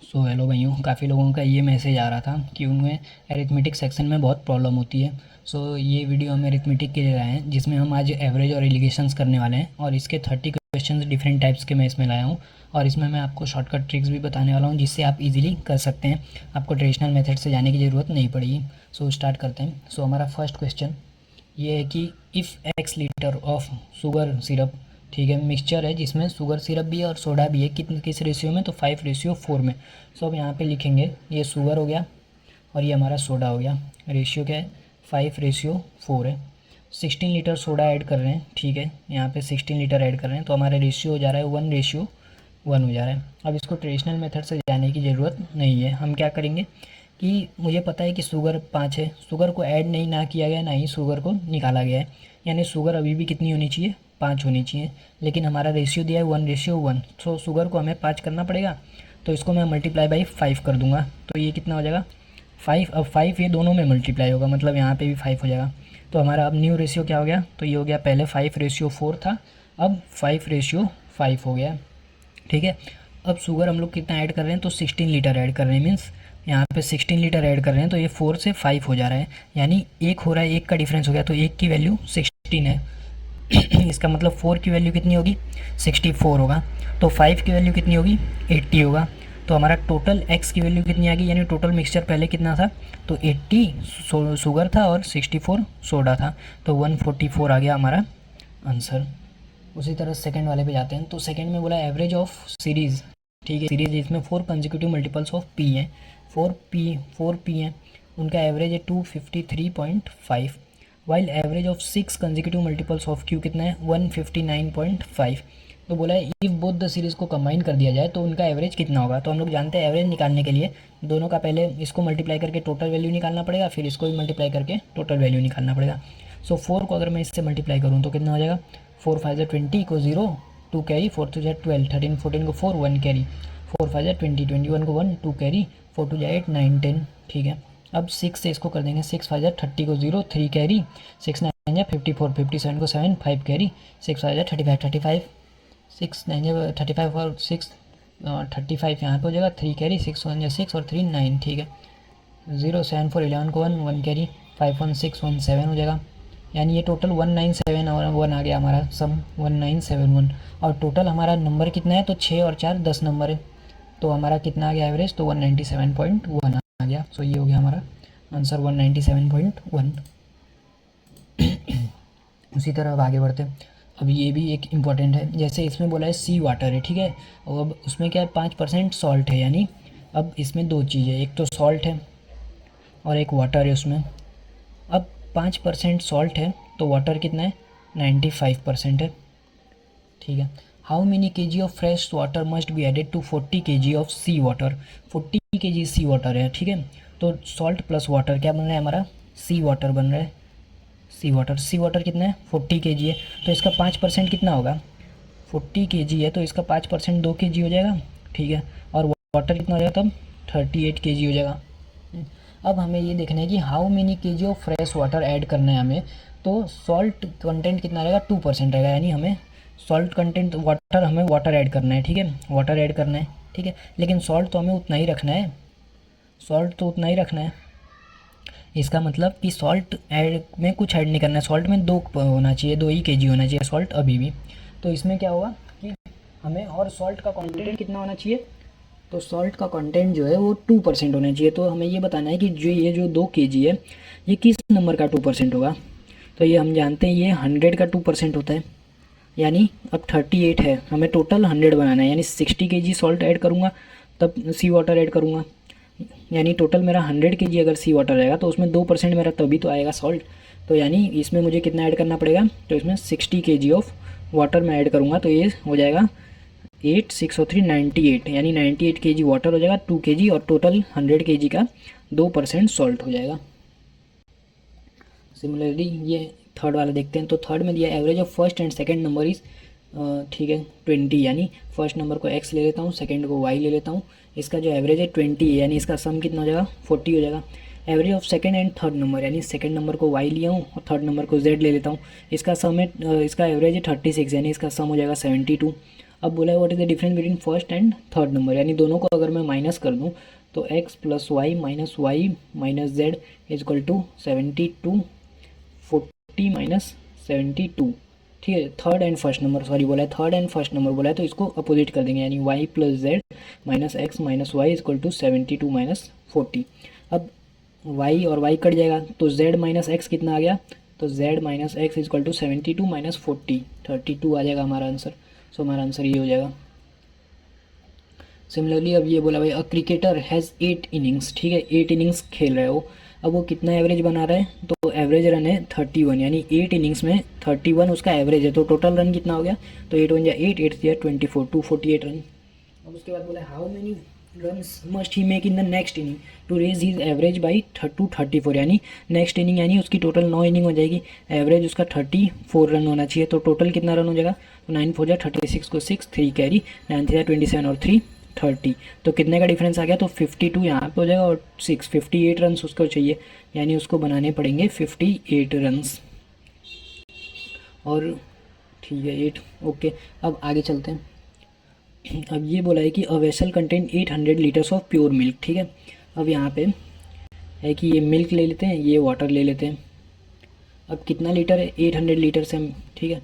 So hello भाइयों, काफ़ी लोगों का ये मैसेज आ रहा था कि उनमें एरिथमेटिक सेक्शन में बहुत प्रॉब्लम होती है। सो ये वीडियो हम एरिथमेटिक के लिए लाए हैं, जिसमें हम आज एवरेज और एलिगेशंस करने वाले हैं और इसके 30 क्वेश्चंस डिफरेंट टाइप्स के मैं इसमें लाया हूँ। और इसमें मैं आपको शॉर्टकट ट्रिक्स भी बताने वाला हूँ, जिससे आप इजीली कर सकते हैं। आपको ट्रेडिशनल मेथड से जाने की ज़रूरत नहीं पड़ेगी। सो स्टार्ट करते हैं। सो हमारा फर्स्ट क्वेश्चन ये है कि if x litre of sugar syrup, ठीक है, मिक्सचर है जिसमें शुगर सिरप भी है और सोडा भी है, किस रेशियो में, तो 5:4 में। सो अब यहाँ पे लिखेंगे ये शुगर हो गया और ये हमारा सोडा हो गया। रेशियो क्या है, 5:4 है। 16 लीटर सोडा ऐड कर रहे हैं, ठीक है, यहाँ पे 16 लीटर ऐड कर रहे हैं, तो हमारा रेशियो हो जा रहा है 1:1 हो जा रहा है। अब इसको ट्रेडिशनल मेथड से जाने की ज़रूरत नहीं है। हम क्या करेंगे कि मुझे पता है कि शुगर 5 है, शुगर को ऐड नहीं ना किया गया, ना ही शुगर को निकाला गया है, यानी शुगर अभी भी कितनी होनी चाहिए, 5 होनी चाहिए। लेकिन हमारा रेशियो दिया है 1:1, तो शुगर को हमें 5 करना पड़ेगा, तो इसको मैं मल्टीप्लाई बाई 5 कर दूंगा, तो ये कितना हो जाएगा 5। अब 5 ये दोनों में मल्टीप्लाई होगा, मतलब यहाँ पे भी 5 हो जाएगा। तो हमारा अब न्यू रेशियो क्या हो गया, तो ये हो गया, पहले 5:4 था, अब 5:5 हो गया, ठीक है। अब शुगर हम लोग कितना ऐड कर रहे हैं, तो 16 लीटर ऐड कर रहे हैं, मीन्स यहाँ पे 16 लीटर ऐड कर रहे हैं, तो ये 4 से 5 हो जा रहा है, यानी एक हो रहा है, एक का डिफरेंस हो गया, तो एक की वैल्यू 16 है। इसका मतलब 4 की वैल्यू कितनी होगी, 64 होगा, तो 5 की वैल्यू कितनी होगी, 80 होगा। तो हमारा टोटल एक्स की वैल्यू कितनी आ गई, यानी टोटल मिक्सचर पहले कितना था, तो 80 शुगर था और 64 सोडा था, तो 144 आ गया हमारा आंसर। उसी तरह सेकंड वाले पे जाते हैं। तो सेकंड में बोला एवरेज ऑफ सीरीज़, ठीक है, सीरीज इसमें 4 कंजिक्यूटिव मल्टीपल्स ऑफ पी हैं, 4 पी हैं, उनका एवरेज है 253.5, while average of 6 consecutive multiples of Q कितना है, 159.5। तो बोला है इफ़ बोथ द सीरीज़ को कंबाइन कर दिया जाए तो उनका एवरेज कितना होगा। तो हम लोग जानते हैं एवरेज निकालने के लिए दोनों का पहले इसको मल्टीप्लाई करके टोटल वैल्यू निकालना पड़ेगा, फिर इसको भी मल्टीप्लाई करके टोटल वैल्यू निकालना पड़ेगा। सो 4 को अगर मैं इससे मल्टीप्लाई करूँ तो कितना हो जाएगा, 4 5 20 को 0 2 कैरी, 4 2 12 13 14 को 4 1 कैरी, 4 5 20 21 को 1 2 कैरी, 4 2 8 9 10, ठीक है। अब 6 से इसको कर देंगे, 6 5 30 को 0 3 कैरी, 6 9 54 57 को 7 5 कैरी, 6 5 35 35, 6 9 35 और 6 35 यहाँ पे हो जाएगा, 3 कैरी, 6 1 6 और 3 9, ठीक है। 0 7 4 11 को 1 1 कैरी, 5 1 6 1 7 हो जाएगा, यानी ये टोटल 197 और 1 आ गया हमारा सम 1971। और टोटल हमारा नंबर कितना है, तो 6 और 4 10 नंबर है, तो हमारा कितना आ गया एवरेज, तो 197.1 आ गया। सो ये हो गया हमारा आंसर 197.1। उसी तरह अब आगे बढ़ते हैं। अब ये भी एक इम्पॉर्टेंट है, जैसे इसमें बोला है सी वाटर है, ठीक है, और अब उसमें क्या है 5% सॉल्ट है, यानी अब इसमें दो चीज़ें, एक तो सॉल्ट है और एक वाटर है उसमें। अब 5% सॉल्ट है तो वाटर कितना है, 95% है, ठीक है। How many kg of fresh water must be added to 40 kg of sea water, 40 kg sea water है, ठीक है। तो सॉल्ट प्लस वाटर क्या बन रहा है हमारा, सी वाटर बन रहा है, सी वाटर कितना है, 40 केजी है, तो इसका 5% कितना होगा, 40 केजी है तो इसका 5% 2 केजी हो जाएगा, ठीक है। और वाटर कितना हो जाएगा तब, 38 केजी हो जाएगा। अब हमें ये देखना है कि how many kg of fresh water add करना है हमें, तो सॉल्ट कंटेंट कितना रहेगा, 2% रहेगा, यानी हमें सॉल्ट कंटेंट वाटर, हमें वाटर ऐड करना है, ठीक है, वाटर ऐड करना है, ठीक है। लेकिन सॉल्ट तो हमें उतना ही रखना है, सॉल्ट तो उतना ही रखना है, इसका मतलब कि सॉल्ट ऐड में कुछ ऐड नहीं करना है, सॉल्ट में 2 होना चाहिए, 2 ही केजी होना चाहिए सॉल्ट अभी भी। तो इसमें क्या होगा कि हमें, और सॉल्ट का कंटेंट कितना होना चाहिए, तो सॉल्ट का कंटेंट जो है वो 2% होना चाहिए। तो हमें ये बताना है कि जो 2 केजी है ये किस नंबर का 2% होगा। तो ये हम जानते हैं ये 100 का 2% होता है, यानी अब 38 है, हमें टोटल 100 बनाना है, यानी 60 केजी सॉल्ट ऐड करूँगा तब सी वाटर ऐड करूँगा, यानी टोटल मेरा 100 केजी अगर सी वाटर रहेगा तो उसमें 2% मेरा तभी तो आएगा सॉल्ट। तो यानी इसमें मुझे कितना ऐड करना पड़ेगा, तो इसमें 60 केजी ऑफ वाटर मैं ऐड करूँगा, तो ये हो जाएगा 8 6 और 3 98, यानी 98 केजी वाटर हो जाएगा, 2 केजी, और टोटल 100 केजी का 2% सॉल्ट हो जाएगा। सिमिलरली ये थर्ड वाला देखते हैं। तो थर्ड में दिया average of first and second number is, ठीक है, 20, यानी फर्स्ट नंबर को x ले लेता हूँ, सेकंड को y ले लेता हूँ, इसका जो एवरेज है 20 है, यानी इसका सम कितना हो जाएगा, 40 हो जाएगा। Average of second and third number, यानी सेकंड नंबर को y लिया हूँ और थर्ड नंबर को z ले लेता हूँ, इसका सम है, इसका एवरेज है 36, यानी इसका सम हो जाएगा 72। अब बोला है what is the difference between first and third number, यानी दोनों को अगर मैं माइनस कर दूँ तो x plus y minus z is equal to 72 40 minus 72। ठीक है, third and first number sorry बोला है, थर्ड एंड फर्स्ट नंबर बोला है तो इसको अपोजिट कर देंगे, यानी y plus z minus x minus y is equal to 72 minus 40। अब y और y कट जाएगा तो z माइनस एक्स कितना आ गया, तो z minus x is equal to 72 minus 40, 32 आ जाएगा हमारा आंसर। सो हमारा आंसर ये हो जाएगा। सिमिलरली अब ये बोला भाई अ क्रिकेटर हैज़ 8 इनिंग्स, ठीक है 8 इनिंग्स खेल रहे हो, अब वो कितना एवरेज बना रहा है, तो एवरेज रन है 31, यानी 8 इनिंग्स में 31 उसका एवरेज है, तो टोटल रन कितना हो गया, तो 8 वन जा 8 8 या 24 248 रन। अब उसके बाद बोला how many runs must he make in the next inning to raise his average by 34, यानी नेक्स्ट इनिंग यानी उसकी टोटल 9 इनिंग हो जाएगी, एवरेज उसका 34 रन होना चाहिए, तो टोटल कितना रन हो जाएगा, तो 9 4 जा 36 को 6 3 कैरी 9 3 27 और 3 30, तो कितने का डिफरेंस आ गया, तो 52 यहाँ पे हो जाएगा और 6 58 रन उसको चाहिए, यानी उसको बनाने पड़ेंगे 58 रन्स। और ठीक है 8 ओके। अब आगे चलते हैं। अब ये बोला है कि a vessel contain 800 litres of pure milk, ठीक है। अब यहाँ पे है कि ये मिल्क ले लेते हैं, ये वाटर ले लेते हैं। अब कितना लीटर है, 800 लीटर से हम, ठीक है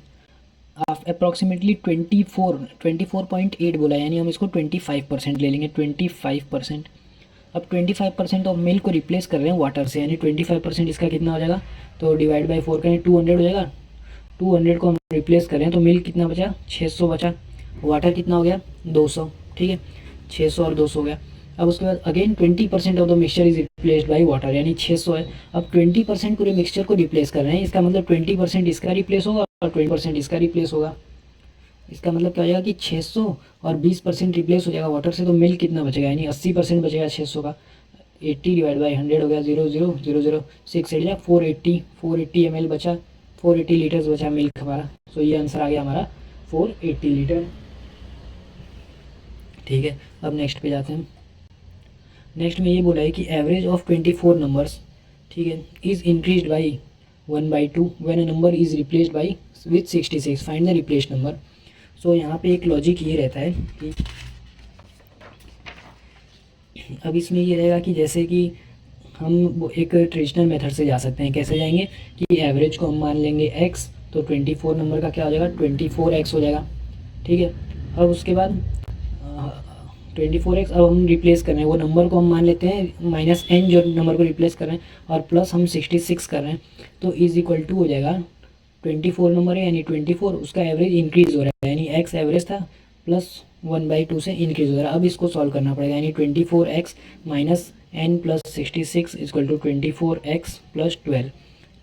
अप्रॉक्सीमेटली 24.8 बोला है, यानी हम इसको 25% ले लेंगे, 25%। अब 25% ऑफ मिल्क को रिप्लेस कर रहे हैं वाटर से, यानी 25% इसका कितना हो जाएगा, तो डिवाइड बाई 4 करें 200 हो जाएगा, 200 को हम रिप्लेस कर रहे हैं तो मिल्क कितना बचा, 600 बचा, वाटर कितना हो गया 200, ठीक है 600 और 200 हो गया। अब उसके बाद again 20% of the mixture is replaced by water, यानी 600 है। अब 20% पूरे मिक्सचर को रिप्लेस कर रहे हैं, इसका मतलब 20% इसका रिप्लेस होगा और 20% इसका रिप्लेस होगा, इसका मतलब क्या हो जाएगा कि 600 और 20% रिप्लेस हो जाएगा वाटर से, तो मिल्क कितना बचेगा, यानी 80% बचेगा 600 का, 80 डिवाइड बाई 100 हो गया 0.0000 6 एट जा 480 ml बचा, 480 लीटर्स बचा मिल्क हमारा। सो ये आंसर आ गया हमारा 480 लीटर। ठीक है, अब नेक्स्ट पे जाते हैं। नेक्स्ट में ये बोला है कि एवरेज ऑफ 24 नंबर्स, ठीक है is increase by 1/2 when a number is replaced by with 66, find the replaced number. So यहाँ पे एक लॉजिक ये रहता है कि अब इसमें ये रहेगा कि जैसे कि हम एक ट्रेडिशनल मेथड से जा सकते हैं, कैसे जाएंगे कि एवरेज को हम मान लेंगे x, तो 24 नंबर का क्या हो जाएगा 24x हो जाएगा, ठीक है। अब उसके बाद 24x अब हम रिप्लेस कर रहे हैं, वो नंबर को हम मान लेते हैं -n जो नंबर को रिप्लेस कर रहे हैं, और प्लस हम 66 कर रहे हैं, तो इज इक्वल टू हो जाएगा 24 नंबर है यानी 24 उसका एवरेज इंक्रीज़ हो रहा है, यानी x एवरेज था प्लस 1/2 से इंक्रीज़ हो रहा है। अब इसको सॉल्व करना पड़ेगा, यानी 24x minus n plus 66 equal to 24x plus 12,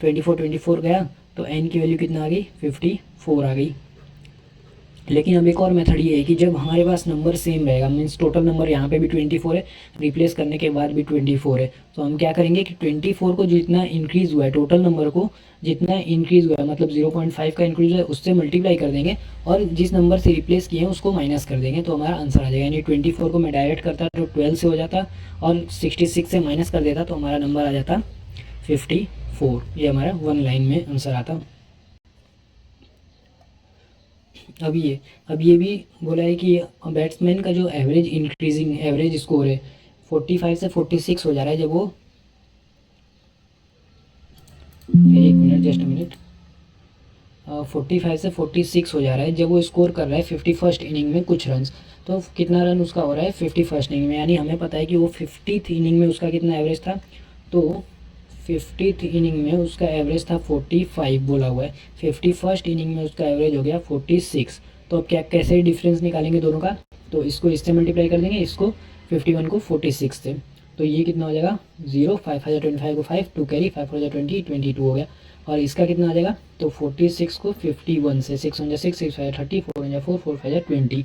24 गया तो n की वैल्यू कितना आ गई 54 आ गई। लेकिन अब एक और मेथड ये है कि जब हमारे पास नंबर सेम रहेगा, मीन्स टोटल नंबर यहाँ पे भी 24 है, रिप्लेस करने के बाद भी 24 है, तो हम क्या करेंगे कि 24 को जितना इंक्रीज़ हुआ है, टोटल नंबर को जितना इंक्रीज़ हुआ है मतलब 0.5 का इंक्रीज़ है उससे मल्टीप्लाई कर देंगे, और जिस नंबर से रिप्लेस किए हैं उसको माइनस कर देंगे, तो हमारा आंसर आ जाएगा। यानी 24 को मैं डायरेक्ट करता तो 12 से हो जाता, और 66 से माइनस कर देता तो हमारा नंबर आ जाता 54। ये हमारा वन लाइन में आंसर आता। अब ये भी बोला है कि बैट्समैन का जो एवरेज इंक्रीजिंग एवरेज स्कोर है 45 से 46 हो जा रहा है, जब वो 1 मिनट जस्ट मिनट 45 से 46 हो जा रहा है जब वो स्कोर कर रहा है 51st इनिंग में कुछ रन्स, तो कितना रन उसका हो रहा है 51st इनिंग में, यानी हमें पता है कि वो 50th इनिंग में उसका कितना एवरेज था, तो 50th इनिंग में उसका एवरेज था 45 बोला हुआ है, 51st इनिंग में उसका एवरेज हो गया 46। तो अब क्या कैसे डिफरेंस निकालेंगे दोनों का, तो इसको इससे मल्टीप्लाई कर देंगे, इसको 51 को 46 से, तो ये कितना हो जाएगा 0 5,025 को 5 2 कैरी 5 4 20 22 हो गया, और इसका कितना आ जाएगा, तो 46 को 51 से 6 1 6 6 5 30 4 1 4 4 5 20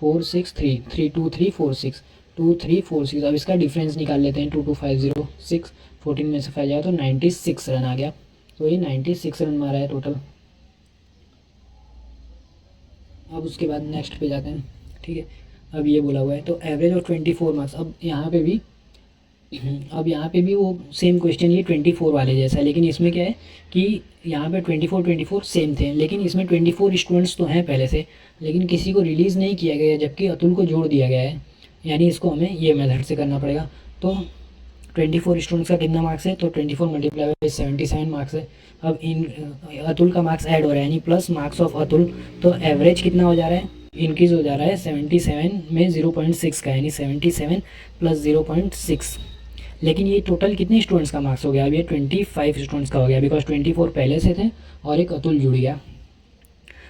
4 6 3 3 2 3 4 6 2 3 4 6। अब इसका डिफरेंस निकाल लेते हैं 2 2 5 0 6 14 में से 5 जाएगा तो 96 रन आ गया, तो ये 96 रन मारा है टोटल। अब उसके बाद नेक्स्ट पे जाते हैं, ठीक है। अब ये बोला हुआ है तो एवरेज ऑफ 24 मार्क्स, अब यहाँ पे भी अब यहाँ पे भी वो सेम क्वेश्चन ये 24 वाले जैसा है, लेकिन इसमें क्या है कि यहाँ पे 24 सेम थे, लेकिन इसमें 24 स्टूडेंट्स तो हैं पहले से, लेकिन किसी को रिलीज़ नहीं किया गया, जबकि अतुल को जोड़ दिया गया है। यानी इसको हमें ये मेथड से करना पड़ेगा। तो 24 स्टूडेंट्स का कितना मार्क्स है, तो 24 मल्टीप्लाई बाई 77 मार्क्स है। अब इन अतुल का मार्क्स ऐड हो रहा है, यानी प्लस मार्क्स ऑफ अतुल, तो एवरेज कितना हो जा रहा है, इंक्रीज़ हो जा रहा है 77 में 0.6 का, यानी 77 प्लस 0.6। लेकिन ये टोटल कितने स्टूडेंट्स का मार्क्स हो गया, अब ये 25 स्टूडेंट्स का हो गया, बिकॉज 24 पहले से थे और एक अतुल जुड़ गया।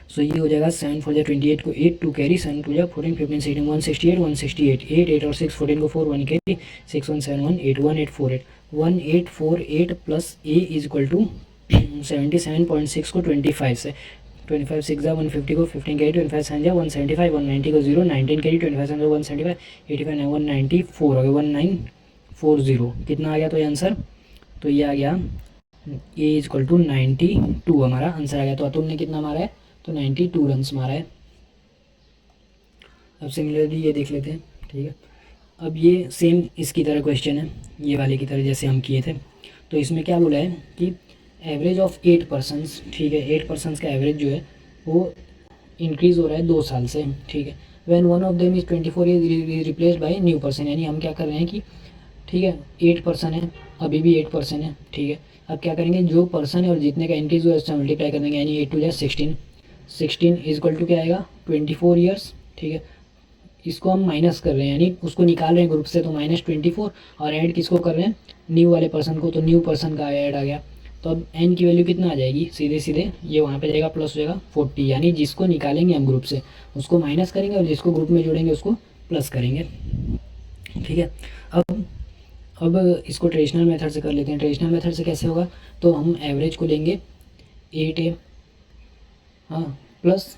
सो ये हो जाएगा 7 4 28 को 8 2 कैरी, 7 2 14 15 16 168 168 8 8 और 6 14 को 4 1 carry 6 1 7 1 8 1 8 4 8 1848 plus a is equal to 77.6 को 25 से, 25 6 150 को 15 कैरी 25 7 175 190 को 0 19 कैरी 25 7 175 85 194 हो गया 1940। कितना आ गया तो ये आंसर, तो ये आ गया ए इज इक्वल टू 92 हमारा आंसर आ गया। तो अतुल ने कितना मारा है, तो 92 रन्स मारा है। अब सिमिलरली ये देख लेते हैं, ठीक है। अब ये सेम इसकी तरह क्वेश्चन है, ये वाले की तरह जैसे हम किए थे। तो इसमें क्या बोला है कि एवरेज ऑफ 8 पर्सनस, ठीक है, 8 पर्सनस का एवरेज जो है वो इंक्रीज़ हो रहा है 2 साल से, ठीक है। When one of them is 24 is replaced by new person, यानी हम क्या कर रहे हैं कि ठीक है 8 पर्सन है, अभी भी 8 पर्सन है, ठीक है। अब क्या करेंगे, जो पर्सन है और जितने का इंक्रीज़ हुआ है उससे मल्टीप्लाई कर देंगे, यानी 8 टू 16 16 इज इक्वल टू क्या आएगा 24 ईयर्स, ठीक है। इसको हम माइनस कर रहे हैं, यानी उसको निकाल रहे हैं ग्रुप से, तो -24, और ऐड किसको कर रहे हैं, न्यू वाले पर्सन को, तो न्यू पर्सन का ऐड आ गया। तो अब एन की वैल्यू कितना आ जाएगी, सीधे सीधे ये वहाँ पे जाएगा प्लस हो जाएगा 40, यानी जिसको निकालेंगे हम ग्रुप से उसको माइनस करेंगे और जिसको ग्रुप में जोड़ेंगे उसको प्लस करेंगे, ठीक है। अब इसको ट्रेडिशनल मेथड से कर लेते हैं। ट्रेडिशनल मेथड से कैसे होगा, तो हम एवरेज को लेंगे 8a, हाँ, plus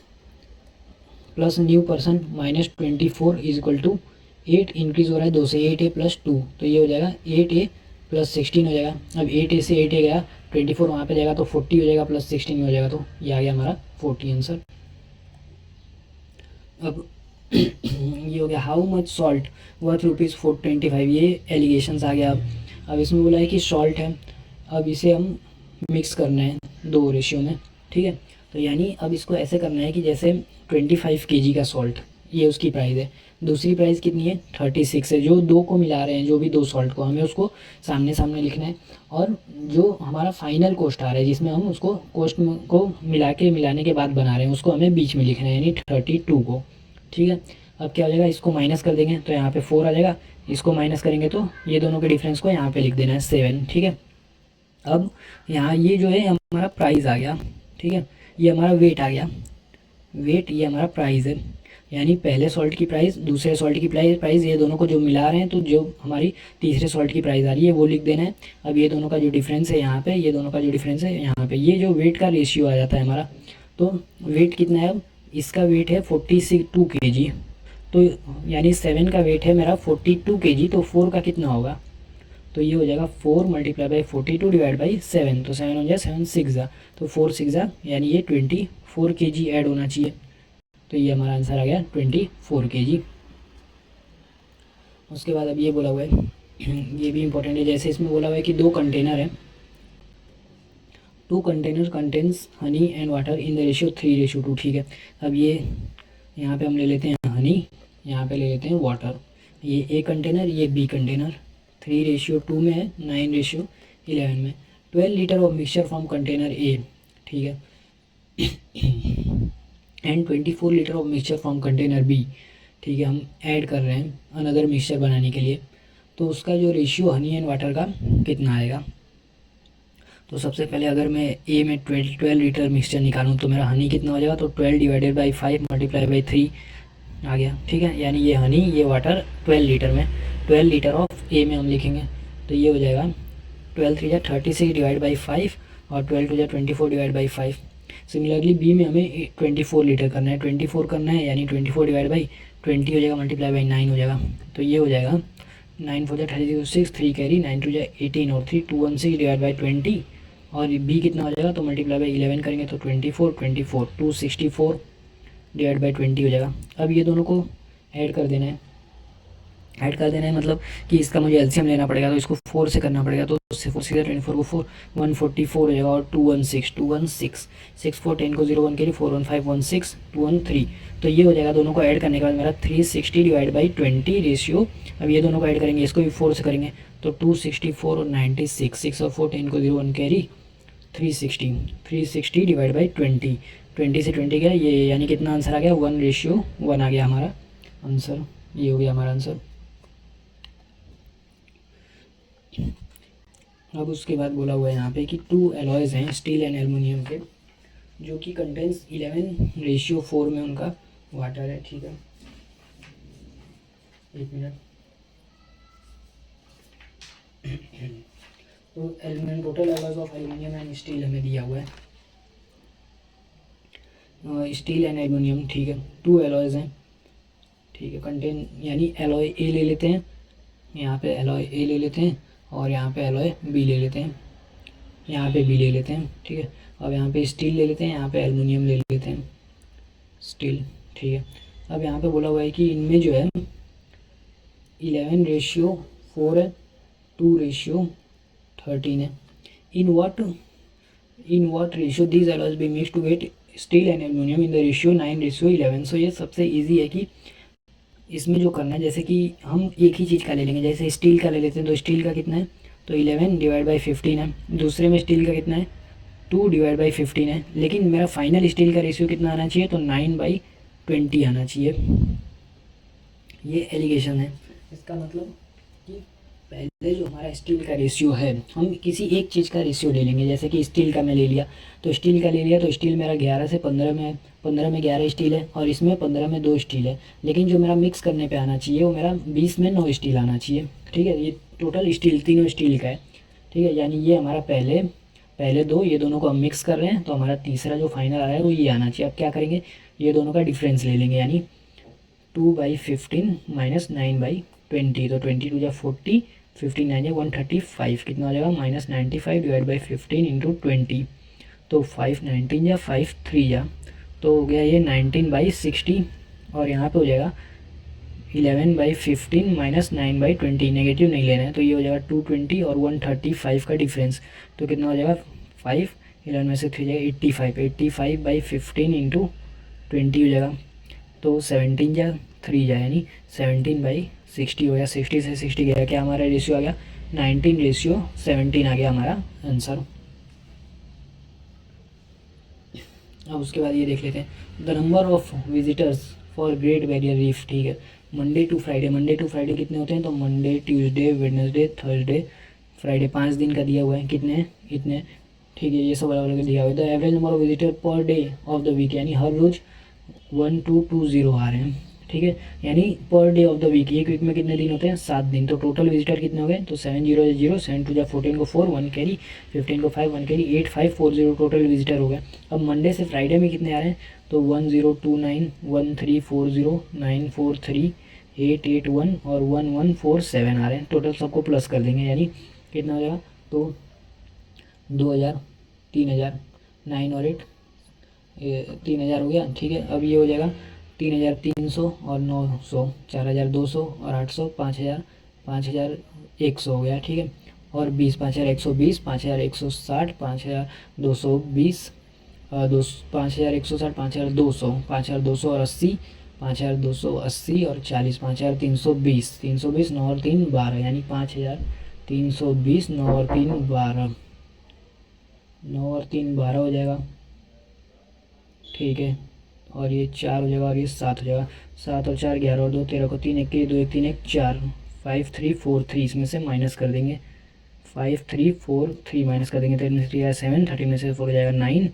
new person -24 is equal to 8 increase हो रहा है 2 से, 8a प्लस 2, तो ये हो जाएगा 8a प्लस 16 हो जाएगा। अब 8a से 8a गया 24 वहाँ पे जाएगा तो 40 हो जाएगा, प्लस 16 हो जाएगा, तो ये आ गया हमारा 40 आंसर। अब ये हो गया हाउ मच सॉल्ट वर्थ ₹425, ये एलिगेशंस आ गया। अब इसमें बोला है कि सॉल्ट है, अब इसे हम मिक्स करना है 2 रेशियो में, ठीक है। तो यानी अब इसको ऐसे करना है कि जैसे 25 kg का सॉल्ट, ये उसकी प्राइस है, दूसरी प्राइस कितनी है 36 है, जो 2 को मिला रहे हैं, जो भी 2 सॉल्ट को, हमें उसको सामने सामने लिखना है। और जो हमारा फाइनल कॉस्ट आ रहा है जिसमें हम उसको कॉस्ट को मिलाने के बाद बना रहे हैं, उसको हमें बीच में लिखना है, यानी 32 को, ठीक है। अब क्या हो जाएगा, इसको माइनस कर देंगे तो यहाँ पे 4 आ जाएगा, इसको माइनस करेंगे तो ये दोनों के डिफरेंस को यहाँ पे लिख देना है 7, ठीक है। अब यहाँ ये जो है हमारा प्राइस आ गया, ठीक है, ये हमारा वेट आ गया, वेट ये हमारा प्राइस है, यानी पहले सॉल्ट की प्राइस दूसरे सॉल्ट की प्राइस, ये दोनों को जो मिला रहे हैं, तो जो हमारी तीसरे सॉल्ट की प्राइस आ रही है वो लिख देना है। अब ये दोनों का जो डिफरेंस है यहाँ पे, ये दोनों का जो डिफरेंस है यहाँ पे, ये जो वेट का रेशियो आ जाता है हमारा। तो वेट कितना है, अब इसका वेट है 42 kg, तो यानी 7 का वेट है मेरा 42 kg, तो 4 का कितना होगा, तो ये हो जाएगा 4 मल्टीप्लाई बाई 42 डिवाइड बाई 7, तो 7 हो जाए 7 6 जा, तो 4 6 जा, यानी ये 24 kg ऐड होना चाहिए। तो ये हमारा आंसर आ गया 24 kg। उसके बाद अब ये बोला हुआ है ये भी इंपॉर्टेंट है, जैसे इसमें बोला हुआ है कि 2 कंटेनर है, 2 container contains honey and water in the ratio 3:2, ठीक है। अब ये यहाँ पे हम ले लेते हैं हनी, यहाँ पे ले लेते हैं वाटर, ये ए कंटेनर, ये बी कंटेनर, 3:2 में है, 9:11 में। 12 litre of mixture from container a, ठीक है, and 24 litre of mixture from container b, ठीक है। हम ऐड कर रहे हैं अनदर मिक्सचर बनाने के लिए, तो उसका जो रेशियो हनी एंड वाटर का कितना आएगा। तो सबसे पहले अगर मैं ए में 12 लीटर मिक्सचर निकालूँ तो मेरा हनी कितना हो जाएगा, तो 12 डिवाइडेड बाई 5 मल्टीप्लाई बाई 3 आ गया, ठीक है। यानी ये हनी ये वाटर 12 लीटर में, 12 लीटर ऑफ ए में हम लिखेंगे, तो ये हो जाएगा 12 3 36 डिवाइड बाई 5 और 12 2 24 डिवाइड बाई 5। सिमिलरली बी में हमें 24 लीटर करना है, 24 करना है, यानी 24 डिवाइड बाई 20 हो जाएगा, मल्टीप्लाई बाई 9 हो जाएगा, तो ये हो जाएगा 9 4 36 3 कैरी 9 2 18 और 3 216 डिवाइड बाई 20, और बी कितना हो जाएगा, तो मल्टीप्लाई बाई 11 करेंगे तो 24 264 डिवाइड बाई 20 हो जाएगा। अब ये दोनों को ऐड कर देना है, ऐड कर देना है, मतलब कि इसका मुझे एलसीएम लेना पड़ेगा, तो इसको 4 से करना पड़ेगा, तो उससे 4 सीधा 24 को 4 144 हो जाएगा, और 216 6 4 10 को 0 1 के लिए 4 1 5 1 6 2 1 3, तो ये हो जाएगा। दोनों को ऐड करने के बाद मेरा 360 डिवाइड बाई 20 रेशियो। अब ये दोनों को ऐड करेंगे, इसको भी 4 से करेंगे, तो 264 और 96 6 और 4 10 को 0 1 कैरी 360 डिवाइड बाई 20 से 20 गया ये, यानी कितना आंसर आ गया 1:1 आ गया हमारा आंसर। ये हो गया हमारा आंसर। अब उसके बाद बोला हुआ है यहाँ पे कि 2 एलॉयज हैं स्टील एंड एल्युमिनियम के, जो कि कंटेंस 11:4 में उनका वाटर है। ठीक है, एक मिनट। तो aluminium, total alloys of aluminium and steel हमें दिया हुआ है, स्टील एंड एल्यूमिनियम। ठीक है, 2 एलॉयज हैं। ठीक है, कंटेन यानी एलॉय ए ले लेते हैं, यहाँ पे एलॉय ए ले लेते हैं, और यहाँ पे एलॉय बी ले लेते हैं, यहाँ पे बी ले लेते हैं। ठीक है, अब यहाँ पे स्टील ले लेते हैं, यहाँ पे एल्युमिनियम ले लेते हैं, स्टील। ठीक है, अब यहाँ पे बोला हुआ है कि इनमें जो है 11:4 है, 2:13 है। In what ratio these alloys be mix to get steel and aluminium in the ratio 9:11। So ये सबसे ईजी है कि इसमें जो करना है, जैसे कि हम एक ही चीज़ का ले लेंगे, जैसे स्टील का ले लेते हैं, तो स्टील का कितना है, तो 11 डिवाइड बाई 15 है। दूसरे में स्टील का कितना है, 2 डिवाइड बाई 15 है, लेकिन मेरा फाइनल स्टील का रेशियो कितना आना चाहिए, तो 9/20 आना चाहिए। ये एलिगेशन है, इसका मतलब कि पहले जो हमारा स्टील का रेशियो है, हम किसी एक चीज़ का रेशियो ले लेंगे, जैसे कि स्टील का मैं ले लिया, तो स्टील का ले लिया, तो स्टील मेरा 11 से 15 में है, 15 में 11 स्टील है, और इसमें 15 में 2 स्टील है, लेकिन जो मेरा मिक्स करने पे आना चाहिए वो मेरा 20 में 9 स्टील आना चाहिए। ठीक है, ये टोटल स्टील तीनों स्टील का है। ठीक है, यानी ये हमारा पहले दो, ये दोनों को हम मिक्स कर रहे हैं, तो हमारा तीसरा जो फाइनल आ रहा है वो ये आना चाहिए। अब क्या करेंगे, ये दोनों का डिफरेंस ले लेंगे, यानी 2/15 माइनस 9/20, तो 22 या 40, 15 9 या 135, कितना हो जाएगा -95 डिवाइड बाई 15 इंटू 20, तो 5 19 या 5 3 या, तो हो गया ये 19/60, और यहाँ पे हो जाएगा 11/15 माइनस 9/20, नेगेटिव नहीं लेना है, तो ये हो जाएगा 220 और 135 का डिफरेंस, तो कितना हो जाएगा 5 11 में से 3 जाएगा 85/15 इंटू 20 हो जाएगा, तो 17 या 3 जाए, यानी 17/60 हो गया। 60 से 60 गया, क्या हमारा रेशियो आ गया 19:17 आ गया हमारा आंसर। अब उसके बाद ये देख लेते हैं, the number of visitors for great barrier reef. ठीक है, मंडे टू फ्राइडे कितने होते हैं, तो Monday Tuesday Wednesday Thursday Friday, 5 दिन का दिया हुआ है, कितने हैं इतने। ठीक है, ये सब अलग अलग दिया हुआ है। The average number of visitor per day of the week, यानी हर रोज़ 1220 आ रहे हैं। ठीक है, यानी per day of the week, एक वीक में कितने दिन होते हैं 7 दिन, तो टोटल विजिटर कितने हो गए, तो 7 0 0 7 2 14 को 4 1 कैरी 15 को 5 1 कैरी 8 5 4 0 टोटल विजिटर हो गए। अब मंडे से फ्राइडे में कितने आ रहे हैं, तो 1029 1340 943 881 और 1147 आ रहे हैं, टोटल सबको प्लस कर देंगे, यानी कितना हो जाएगा, तो 2000 3000 9 और 8 3000 हो गया। ठीक है, अब ये हो जाएगा 3300 और 900 4200 और 800 5000 5100 हो गया। ठीक है, और 20 5120 5160 5220 5160 5200 5200 और 80 5280 और 40 5320 320 9 और 3 12, यानी 5320 9 और 3 12 9 और 3 12 हो जाएगा। ठीक है, और ये 4 हो जाएगा और ये 7 हो जाएगा, 7 और 4 11 और 2 13 को 3 1 के 2 1 3 1 4 5 3 4 3, इसमें से माइनस कर देंगे 5 3 4 3 माइनस कर देंगे, 3 में से 3 आएगा 7 30 में से 4 हो जाएगा 9,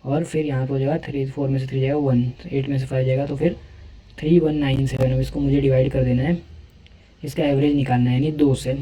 और फिर यहाँ पर हो जाएगा 3 4 में से 3 जाएगा 1 8 में से 5 जाएगा, तो फिर 3197। अब इसको मुझे डिवाइड कर देना है, इसका एवरेज निकालना है, यानी 2 से।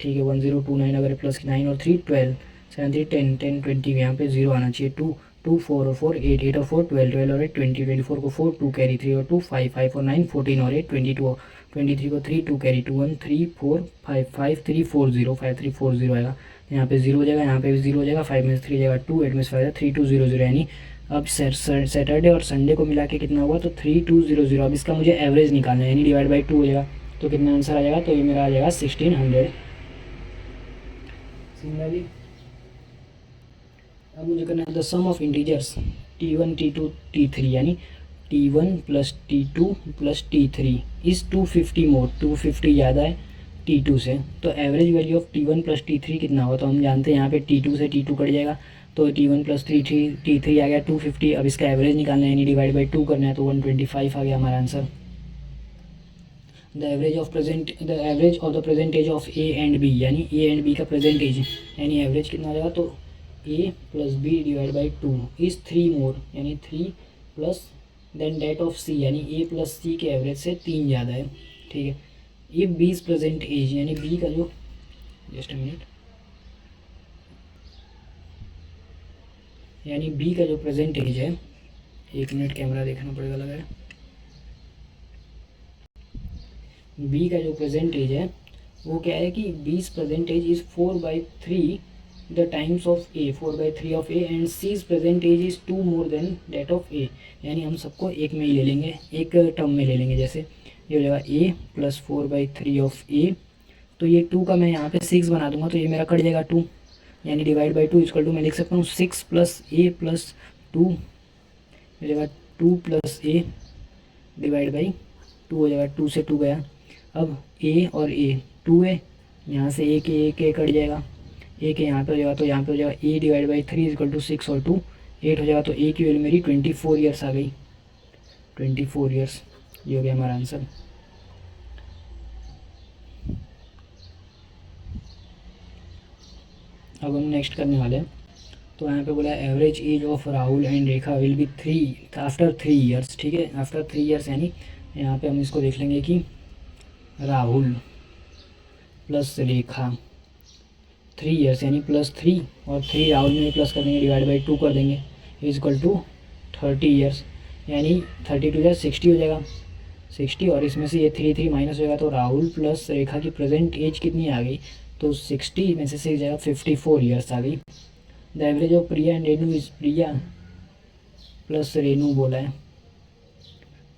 ठीक है, 1029 अगर प्लस 9 और 3 12 7 3 10 10 20, यहाँ पे 0 आना चाहिए, 2 2 4 और 4 8 8 और 4 12 12 और 8 20 24 को 4 2 कैरी 3 और 2 5 5 और 9 14 और 8 22 23 को 3 2 कैरी 2 1 3 4 5 5 3 4 0 5 3 4 0 आएगा, यहाँ पे 0 हो जाएगा, यहाँ पे भी 0 हो जाएगा, 5 में से 3 जाएगा 2 8 में से 5 3 2 0 0, यानी अब सैटरडे और संडे को मिला के कितना हुआ, तो 3200। अब इसका मुझे एवरेज निकालना है, यानी डिवाइड बाई 2 हो जाएगा, तो कितना आंसर आ जाएगा, तो ये मेरा आ जाएगा 1600। सिमिलरली अब मुझे करना है the some of integers T1 T2 T3 यानी T1 plus T2 plus T3 is 250 मोर, 250 ज़्यादा है T2 से। तो average value of T1 plus T3 कितना होगा, तो हम जानते हैं यहाँ पे T2 से T2 कट जाएगा, तो T1 प्लस T3 आ गया 250। अब इसका एवरेज निकालना है यानी डिवाइड बाई 2 करना है, तो 125 आ गया हमारा answer. The average of the percentage of A and B यानी ए एंड बी का प्रेजेंटेज यानी एवरेज कितना आ जाएगा, तो A plus B divide by 2 is 3 more यानी 3 plus then that of C यानी ए प्लस सी के एवरेज से 3 ज़्यादा है, ठीक है। If b is present age यानी बी का जो जस्ट अ मिनट यानी बी का जो प्रेजेंट एज है, 1 मिनट कैमरा देखना पड़ेगा लगा है। बी का जो प्रेजेंट एज है वो क्या है कि B's present age is 4/3 the times of A, 4/3 of A and C's present age is 2 more than that of A. यानी हम सबको एक में ही ले लेंगे, एक टर्म में ले लेंगे। जैसे ये हो जाएगा ए प्लस 4/3 ऑफ ए, तो ये 2 का मैं यहाँ पे 6 बना दूंगा, तो ये मेरा कट जाएगा 2 यानी डिवाइड बाई 2 इक्वल टू मैं लिख सकता हूँ 6 प्लस ए प्लस 2 हो जाएगा 2 प्लस ए डिवाइड बाई 2 हो जाएगा, 2 से 2 गया। अब ए और ए 2 है, यहाँ से ए के कट जाएगा, ए के यहाँ पे हो जाएगा, तो यहाँ पे हो जाएगा ए डिवाइड बाई 3 इक्वल टू 6 और 2 8 हो जाएगा। तो ए की वैल्यू मेरी 24 ईयर्स आ गई, 24 ईयर्स, ये हो गया हमारा आंसर। अब हम नेक्स्ट करने वाले हैं, तो यहाँ पे बोला average age of Rahul and Rekha will be 3 after 3 years, ठीक है। आफ्टर 3 ईयर्स यानी यहाँ पे हम इसको देख लेंगे कि राहुल प्लस रेखा 3 ईयर्स यानी +3 और 3 राहुल में प्लस कर देंगे, डिवाइड बाई 2 कर देंगे, इज इक्वल टू 30 ईयर्स यानी 32 या 60 हो जाएगा, 60 और इसमें से ये 3 माइनस हो जाएगा, तो राहुल प्लस रेखा की प्रेजेंट एज कितनी आ गई, तो 60 में से 6 जाएगा 54 ईयर्स आ गई। The average of Priya and Renu is Priya plus Renu बोला है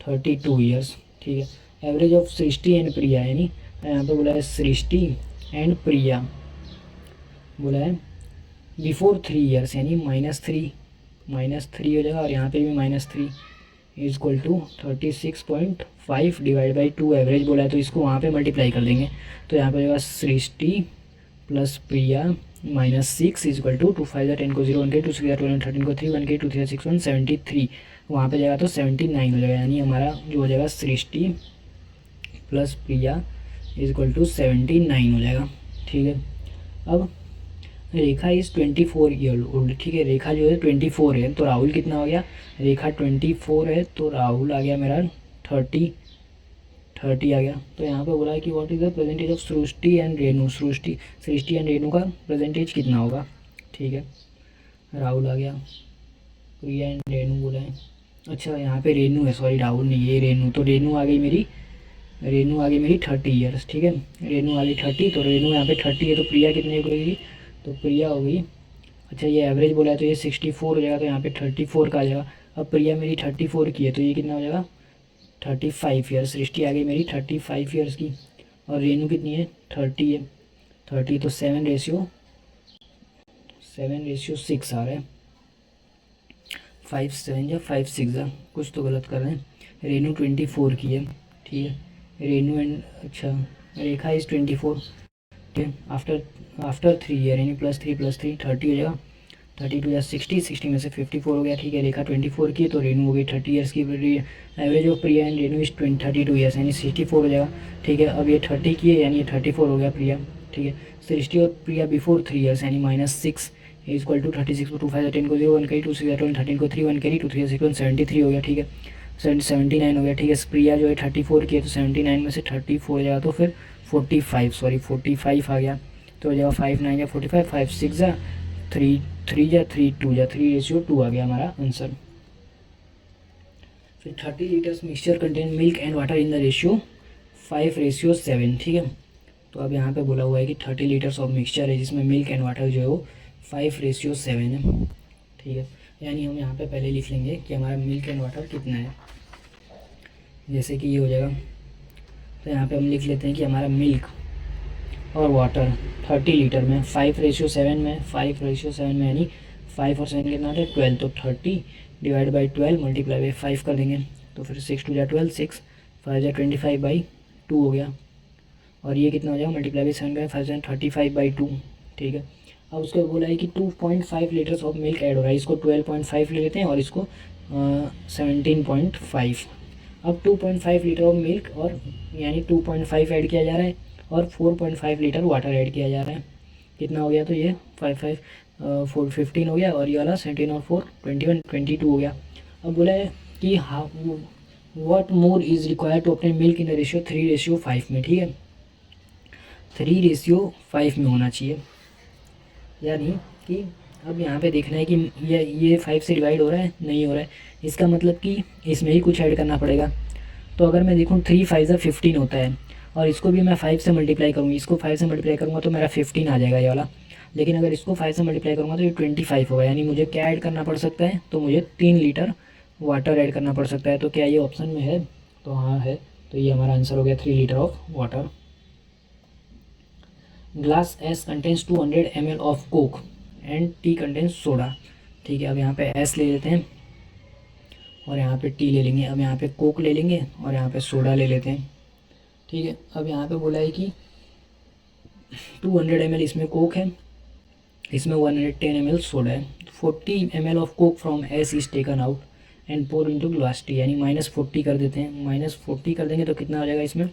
32 ईयर्स, ठीक है। एवरेज ऑफ सृष्टि एंड प्रिया यानी यहाँ पे बोला है सृष्टि एंड प्रिया बोला है बिफोर 3 ईयर्स यानी -3 हो जाएगा, और यहाँ पे भी -3 is equal to 36.5 divide by 2 average बोला है, तो इसको वहाँ पे मल्टीप्लाई कर देंगे, तो यहाँ पे हो जाएगा Srishti plus Priya -6 is equal to 2 5 10 को 0 1 के 2 6 12 13 को 3 1 के 2 3 6 1 73 वहाँ पे जाएगा तो 79 हो जाएगा, यानी हमारा जो हो जाएगा Srishti plus Priya is equal to 79 हो जाएगा, ठीक है। अब रेखा इज़ 24 ईयर ओल्ड, ठीक है। रेखा जो है 24 है, तो राहुल कितना हो गया, रेखा 24 है तो राहुल आ गया मेरा 30 आ गया। तो यहाँ पे बोला है कि what is the percentage of Srishti and Renu, Srishti and Renu का प्रेजेंटेज कितना होगा, ठीक है। राहुल आ गया, प्रिया एंड रेनू बोला है, अच्छा यहाँ पे रेनू है, सॉरी राहुल नहीं, ये रेनू, तो रेनू आ गई मेरी 30 ईयर्स, ठीक है। रेनू आ गई 30, तो रेनू यहाँ पे 30 है, तो प्रिया कितने हो गई, तो प्रिया हो गई, अच्छा ये एवरेज बोला है तो ये 64 हो जाएगा, तो यहाँ पे 34 का आ जाएगा। अब प्रिया मेरी 34 की है, तो ये कितना हो जाएगा 35 ईयर्स। सृष्टि आ गई मेरी 35 ईयर्स की, और रेनू कितनी है 30 है, 30 तो 7:6 आ रहा है, 5 7 या 5 6 कुछ तो गलत कर रहे हैं। रेनू 24 की है, ठीक है। रेनू एंड अच्छा रेखा इज़ 24, ठीक है। आफ्टर 3 ईयर यानी +3 +3 30 हो जाएगा, 32 या 60 में से 54 हो गया, ठीक है। रेखा 24 की तो रेनू हो गई 30 ईयर्स की। Average of Priya and Renu is 32 years यानी 64 हो जाएगा, ठीक है। अब ये 30 की है यानी ये 34 हो गया प्रिया, ठीक है। सृष्टि और प्रिया बिफोर 3 ईयर्स यानी -6 इज इक्वल टू 36 को 2 5 10 को 0 1 करी 2 6 12 13 को 3 1 करी 2 3 6 1 73 हो गया, ठीक है। 79 हो गया, ठीक है। प्रिया जो है 34 की है, तो 79 में से 34 हो जाएगा तो फिर 45 आ गया, तो हो जाएगा 5 9 या 45 5 6 या 3 3 या 3 2 या 3:2 आ गया हमारा आंसर। फिर 30 litres mixture contain milk and water in the ratio 5:7, ठीक है। तो अब यहाँ पे बोला हुआ है कि 30 लीटर्स ऑफ मिक्सचर है जिसमें मिल्क एंड वाटर जो है वो 5:7 है, ठीक है। यानी हम यहाँ पे पहले लिख लेंगे कि हमारा मिल्क एंड वाटर कितना है, जैसे कि ये हो जाएगा तो यहाँ पे हम लिख लेते हैं कि हमारा मिल्क और वाटर 30 लीटर में 5:7 में 5:7 में यानी 5 और 7 कितना था 12, तो 30 डिवाइड बाई 12 मल्टीप्लाई बाई 5 कर देंगे। तो फिर 6 2 12, 6 5 25/2 हो गया। और ये कितना हो जाएगा मल्टीप्लाई बाई 7 का 5 35/2। ठीक है, अब उसको बोला है कि 2.5 लीटर्स ऑफ मिल्क ऐड हो रहा है, इसको 12.5 ले लेते हैं और इसको 17.5। अब 2.5 लीटर ऑफ मिल्क और यानी 2.5 ऐड किया जा रहा है और 4.5 लीटर वाटर ऐड किया जा रहा है। कितना हो गया, तो ये 5 4 15 हो गया और ये वाला 17 और 4 21 22 हो गया। अब बोला है कि what more is required to obtain milk in the ratio 3:5 में। ठीक है, 3:5 में होना चाहिए, यानी कि अब यहाँ पे देखना है कि ये 5 से डिवाइड हो रहा है, नहीं हो रहा है, इसका मतलब कि इसमें ही कुछ ऐड करना पड़ेगा। तो अगर मैं देखूँ 3 5 15 होता है और इसको भी मैं 5 से मल्टीप्लाई करूँगी, इसको 5 से मल्टीप्लाई करूँगा तो मेरा 15 आ जाएगा ये वाला। लेकिन अगर इसको 5 से मल्टीप्लाई करूँगा तो ये 25 होगा, यानी मुझे क्या ऐड करना पड़ सकता है, तो मुझे 3 लीटर वाटर ऐड करना पड़ सकता है। तो क्या ये ऑप्शन में है, तो हाँ है, तो ये हमारा आंसर हो गया 3 litre of water. Glass S contains 200 ml of Coke and T contains soda. ठीक है, अब यहाँ पे S ले लेते हैं और यहाँ पे T ले लेंगे। अब यहाँ पे कोक ले लेंगे और यहाँ पे सोडा ले लेते हैं। ठीक है, अब यहाँ पे बोला है कि 200 ml इसमें कोक है, इसमें 110 ml सोडा है। 40 ml of Coke from S is taken out and pour into glass T, यानी -40 कर देते हैं। -40 कर देंगे तो कितना हो जाएगा इसमें,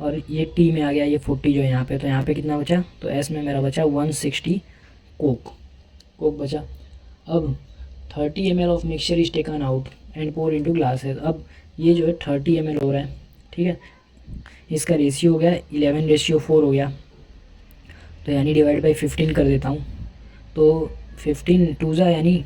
और ये T में आ गया ये 40 जो है यहाँ पे, तो यहाँ पे कितना बचा, तो S में मेरा बचा 160 कोक बचा। अब 30 ml of mixture is taken out and pour into glass है। अब ये जो है 30 ml हो रहा है, ठीक है, इसका रेशियो हो गया 11:4 हो गया, तो यानी डिवाइड बाई 15 कर देता हूँ। तो 15 2 जा यानी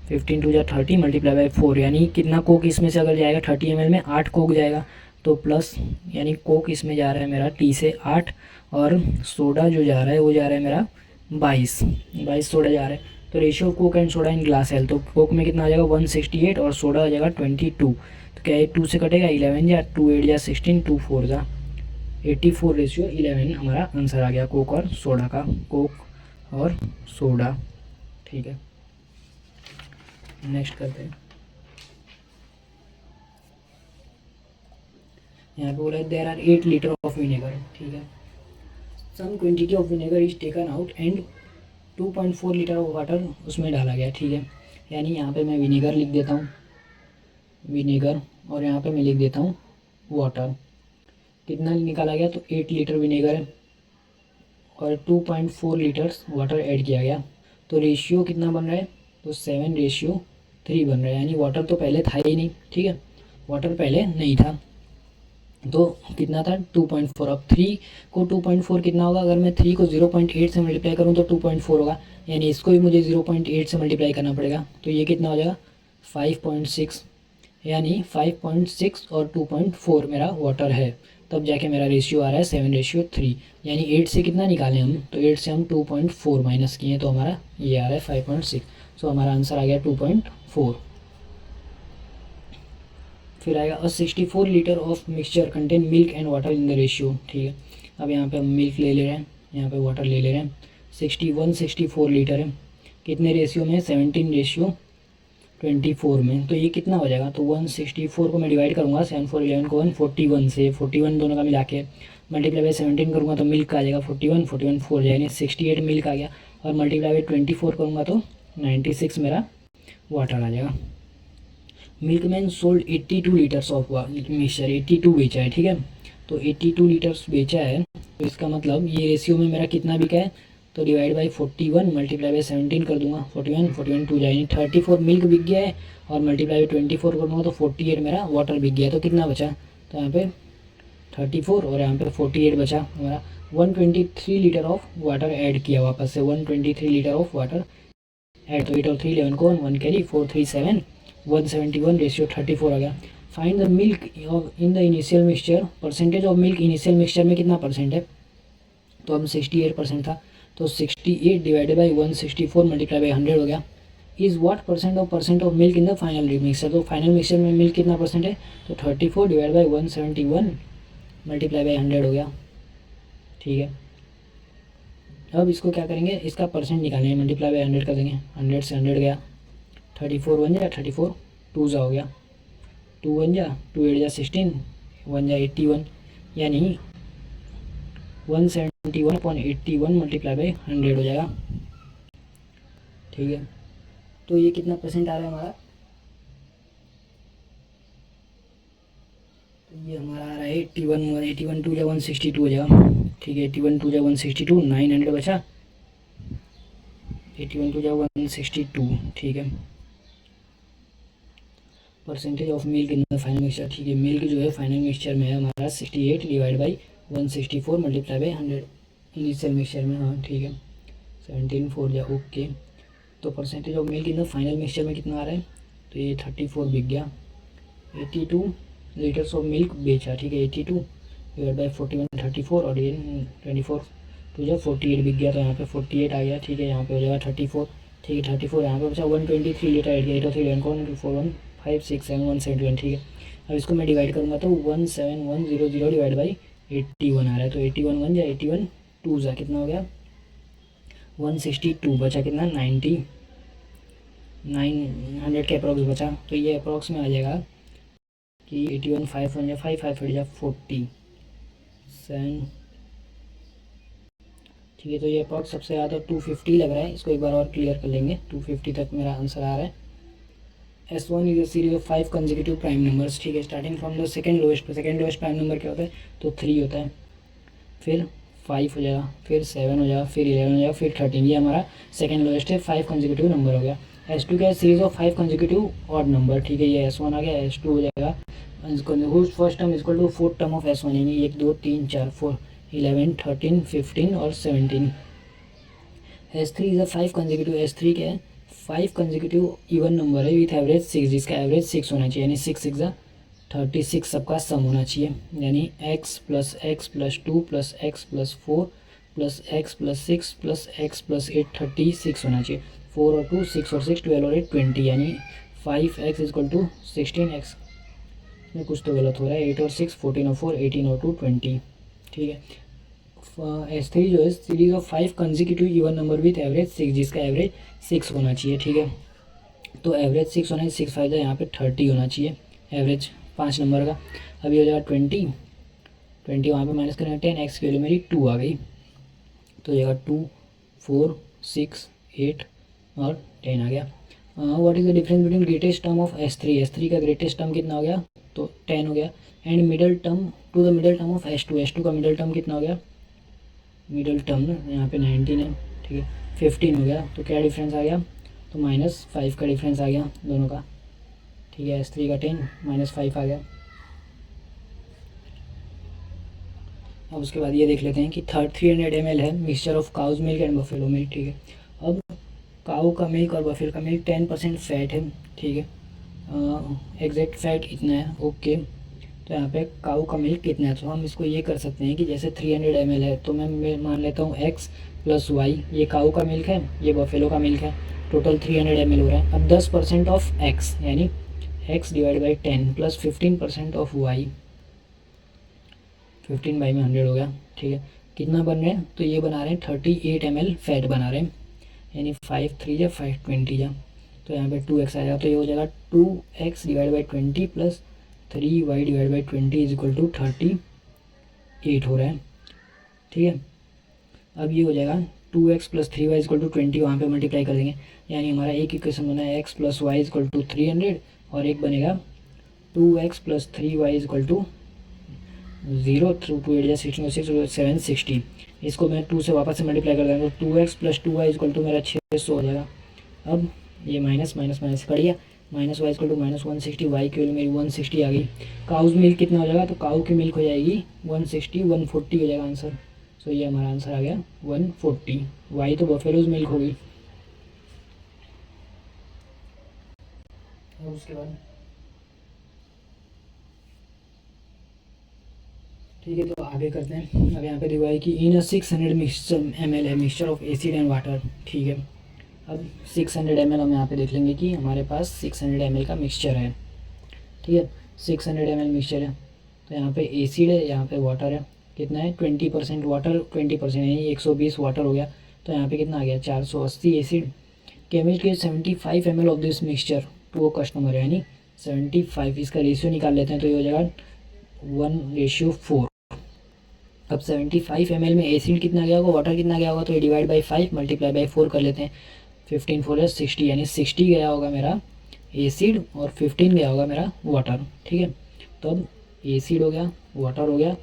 15 2 जा 30 मल्टीप्लाई बाई 4, यानी कितना कोक इसमें से अगर जाएगा 30 ml में 8 कोक जाएगा, तो प्लस यानी कोक इसमें जा रहा है मेरा T से 8 और सोडा जो जा रहा है वो जा रहा है मेरा 22 सोडा जा रहा है। तो ratio of Coke and soda in glass है, तो कोक में कितना आ जाएगा 168 और सोडा आ जाएगा 22। तो क्या है 2 से कटेगा 11 या 2 8 या 16 2 4 जा 84:11 हमारा आंसर आ गया कोक और सोडा का, कोक और सोडा। ठीक है, नेक्स्ट करते हैं। यहाँ पे बोला है there are 8 litre of vinegar. ठीक है, some quantity of vinegar is taken out and 2.4 litre of water उसमें डाला गया। ठीक है, यानी यहाँ पे मैं विनेगर लिख देता हूँ, विनेगर, और यहाँ पे मैं लिख देता हूँ वाटर। कितना निकाला गया, तो 8 लीटर विनेगर है और 2.4 लीटर्स वाटर ऐड किया गया। तो रेशियो कितना बन रहा है, तो 7:3 बन रहा है, यानी वाटर तो पहले था ही नहीं। ठीक है, वाटर पहले नहीं था, तो कितना था 2.4। अब 3 को 2.4 कितना होगा, अगर मैं 3 को 0.8 से मल्टीप्लाई करूँ तो 2.4 होगा, यानी इसको भी मुझे 0.8 से मल्टीप्लाई करना पड़ेगा। तो ये कितना हो जाएगा 5.6, यानी 5.6 और 2.4 मेरा वाटर है, तब जाके मेरा रेशियो आ रहा है 7:3। यानी 8 से कितना निकालें हम, तो 8 से हम 2.4 माइनस किए तो हमारा ये आ रहा है 5.6। सो हमारा आंसर आ गया 2.4। फिर आएगा 64 litre of mixture contain milk and water in the ratio. ठीक है, अब यहाँ पे हम मिल्क ले ले रहे हैं, यहाँ पे वाटर ले ले रहे हैं। 64 लीटर है, कितने रेशियो में, 17:24 में। तो ये कितना हो जाएगा, तो 164 को मैं डिवाइड करूँगा 7 4 11 को 141 से, 41 दोनों का मिला के मल्टीप्लाई बाई 17 करूँगा तो मिल्क आ जाएगा 41 41 4 जाएगा, 68 मिल्क आ गया, और मल्टीप्लाई बाई 24 करूँगा तो 96 मेरा वाटर आ जाएगा। Milkman sold 82 litres of mixture, 82 बेचा है। ठीक है, तो 82 लीटर्स बेचा है, तो इसका मतलब ये रेशियो में मेरा कितना बिका है, तो डिवाइड बाई 41 मल्टीप्लाई बाई 17 कर दूंगा, 41 2 जाएगी, 34 मिल्क बिक गया है और मल्टीप्लाई बाई 24 करूँगा तो 48 मेरा वाटर बिक गया है। तो कितना बचा, तो यहाँ पे 34 और यहाँ पे 48 बचा हमारा। 123 लीटर ऑफ वाटर ऐड किया, वापस से 123 लीटर ऑफ वाटर ऐड, तो 8 और 3 11 को 1 कैरी 4 3 7 171 रेशियो 34 आ गया। Find the milk in the initial mixture, percentage of milk initial mixture में कितना परसेंट है, तो हम 68% था, तो 68 डिवाइडेड बाई 164 मल्टीप्लाई बाई 100 हो गया। Is what percent of milk in the final mixture, तो फाइनल मिक्सचर में मिल्क कितना परसेंट है, तो 34 डिवाइड बाई 171 मल्टीप्लाई बाई 100 हो गया, ठीक है। अब इसको क्या करेंगे, इसका परसेंट निकालेंगे, मल्टीप्लाई बाई 100 कर देंगे, 100 से 100 गया, 34 बन जाए, 34 2 जा हो गया, 2 बन जा, 2 8 जा 16, 1 जा 81, यानी 171/81 मल्टीप्लाई बाई 100 हो जाएगा, ठीक है। तो ये कितना परसेंट आ रहा है हमारा, तो ये हमारा आ रहा है 81, 81 2 जा 162 हो जाएगा, ठीक है। 81 2 जा 162, 900 बचा, 81 2 जा 162, ठीक है। Percentage of milk in the final mixture, ठीक है। मिल्क जो है फाइनल मिक्सचर में है हमारा 68 divide by 164 multiply by 100 initial mixture में, हाँ ठीक है। 17 4 जा ओके। तो percentage of milk in the final mixture में कितना आ रहा है, तो ये 34 बिक गया, 82 लीटर्स ऑफ मिल्क बेचा, ठीक है। 82 डिवाइड बाई 41 34 और ये 24 तो जब 48 बिक गया, तो यहाँ पे 48 आ गया, ठीक है। यहाँ पे हो जाएगा 34, ठीक है। 34 यहाँ पे बचा 123 लीटर एड गया, 83141 ठीक है। अब इसको मैं डिवाइड करूँगा तो 17100 डिवाइड बाई 81 आ रहा है, तो 81 1 जा 81 2 जा कितना हो गया 162, बचा कितना 90 900 के अप्रॉक्स बचा, तो ये अप्रॉक्स में आ जाएगा कि 81 5 1 जा 5 5 8 जा 47, ठीक है। तो ये अप्रॉक्स सबसे ज़्यादा 250 लग रहा है, इसको एक बार और क्लियर कर लेंगे। 250 तक मेरा आंसर आ रहा है। S1 is a series of 5 consecutive prime numbers, ठीक है। Starting from the second lowest prime number क्या होता है, तो 3 होता है, फिर 5 हो जाएगा, फिर 7 हो जाएगा, फिर 11 हो जाएगा, फिर 13, ये हमारा सेकंड लोएस्ट है, 5 कंसेक्यूटिव नंबर हो गया। S2 क्या है, series of 5 consecutive odd number, ठीक है। ये S1 आ गया, S2 हो जाएगा first term equal to fourth term of S1, यानी 1 2 3 4 4 11 13 15 और 17। S3 is a 5 consecutive, S3 क्या है 5 कंसेक्यूटिव इवन नंबर है विथ एवरेज 6, जिसका एवरेज 6 होना चाहिए, यानी 6 6 36 सबका सम होना चाहिए, यानी x plus x plus 2 plus x plus 4 plus x plus 6 plus x plus 8 36 होना चाहिए। 4 और 2 6 और 6 12 और 8 20, यानी 5x इक्वल टू 16x में कुछ तो गलत हो रहा है, 8 और 6 14 और 4 18 और 2 20, ठीक है। S3 जो है series of 5 consecutive even number with average 6, जिसका एवरेज 6 होना चाहिए, ठीक है। तो एवरेज 6 होना है, 6 फायदा यहाँ पे 30 होना चाहिए एवरेज 5 नंबर का। अभी हो जाएगा 20 वहाँ पे माइनस करेंगे 10, एक्स की वैल्यू मेरी 2 आ गई, तो हो जाएगा 2 4 6 8 और 10 आ गया। What is the difference between greatest term of S3 का ग्रेटेस्ट टर्म कितना हो गया, तो 10 हो गया। And middle term to the middle term of S2 का मिडल टर्म कितना हो गया, मिडल टर्म यहाँ पे 19 है, ठीक है 15 हो गया, तो क्या डिफरेंस आ गया, तो -5 का डिफरेंस आ गया दोनों का, ठीक है। S3 का 10 -5 आ गया। अब उसके बाद ये देख लेते हैं कि 300 ml है mixture of cows milk and buffalo milk, ठीक है। अब काऊ का मिल्क और बफेलो का मिल्क 10% फैट है, ठीक है। एग्जैक्ट फैट इतना है, ओके। तो यहाँ पे काऊ का मिल्क कितना है, तो हम इसको ये कर सकते हैं कि जैसे 300 ml है, तो मैं मान लेता हूँ x प्लस वाई, ये काऊ का मिल्क है, ये बफेलो का मिल्क है, टोटल 300 ml हो रहा है। अब 10% ऑफ x, यानी x divide by 10 plus 15% of y, 15 by में 100 हो गया, ठीक है। कितना बन रहे हैं, तो ये बना रहे हैं 38 ml फैट बना रहे हैं, यानी 5 3 जा 5 20 जा, तो यहाँ पे 2x आएगा, तो ये हो जाएगा 2x divide by 20 plus 3y divide by 20 is equal to 38 हो रहा है, ठीक है। अब ये हो जाएगा 2x plus 3y is equal to 20, वहाँ पे मल्टीप्लाई कर देंगे, यानी हमारा एक इक्वेशन बना है x plus y is equal to 300 और एक बनेगा 2x plus 3y is equal to 0 through 2 8 16 6 7 60। इसको मैं 2 से वापस से मल्टीप्लाई कर देंगे, तो 2x plus 2y is equal to मेरा 600 हो जाएगा। अब ये माइनस माइनस माइनस कर दिया, minus y equal to -160, y की वैल्यू मेरी 160 आ गई। काउज मिल्क कितना हो जाएगा, तो काऊ की मिल्क हो जाएगी 160, 140 हो जाएगा आंसर। सो ये हमारा आंसर आ गया 140। वाई तो बफेलोज मिल्क होगी। अब उसके बाद ठीक है, तो आगे करते हैं। अब यहाँ पे दिखाया कि इन 600 ml है mixture of acid and water, ठीक है। अब 600 ml हम यहाँ पे देख लेंगे कि हमारे पास 600 ml का मिक्सचर है, ठीक है। 600 ml मिक्सचर है, तो यहाँ पे एसिड है, यहाँ पे वाटर है, कितना है 20% वाटर 20% यानी 120 वाटर हो गया। तो यहाँ पे कितना आ गया 480 एसिड। केमिस्ट के 75 ml of this mixture to वो कस्टमर है, यानी 75, इसका रेशियो निकाल लेते हैं तो ये हो जाएगा 1:4। अब 75 ml में एसिड कितना गया होगा, वाटर कितना गया होगा, तो ये डिवाइड बाई 5 मल्टीप्लाई बाई 4 कर लेते हैं। 15 4 60, यानी 60 गया होगा मेरा एसिड और 15 गया होगा मेरा वाटर। ठीक है, तो अब एसिड हो गया, वाटर हो गया,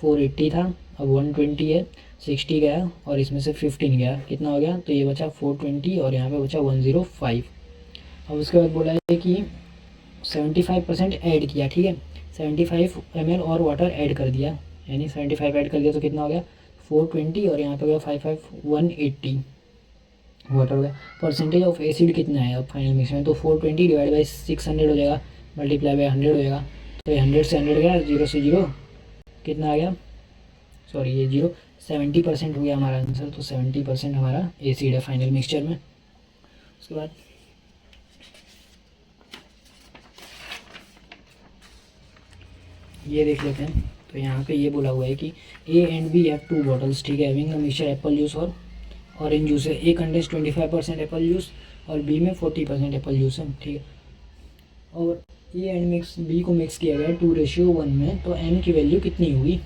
480 था, अब 120 है, 60 गया और इसमें से 15 गया, कितना हो गया, तो ये बचा 420 और यहाँ पे बचा 105। अब उसके बाद बोला है कि 75% ऐड किया। ठीक है, 75 ml और वाटर ऐड कर दिया, यानी 75 ऐड कर दिया तो कितना हो गया 420 और यहाँ पे हो गया 55 180 वाटर हो गया। परसेंटेज ऑफ एसिड कितना है अब फाइनल मिक्स में, तो 420 डिवाइड बाई 600 हो जाएगा, मल्टीप्लाई बाई 100 हो जाएगा। तो ये 100 से 100 गया, 0 से 0 कितना आ गया, सॉरी ये 0, 70% हो गया हमारा आंसर। तो 70% हमारा एसिड है फाइनल मिक्सचर में। उसके बाद ये देख लेते हैं, तो यहाँ पे ये बोला हुआ है कि a and b have 2 bottles. ठीक है, having a mixture apple juice और ऑरेंज जूस है। ए कंटेन्स 25% एप्पल जूस और बी में 40% एप्पल जूस है। ठीक है, और ए एंड मिक्स बी को मिक्स किया गया 2:1 में, तो एम की वैल्यू कितनी हुई।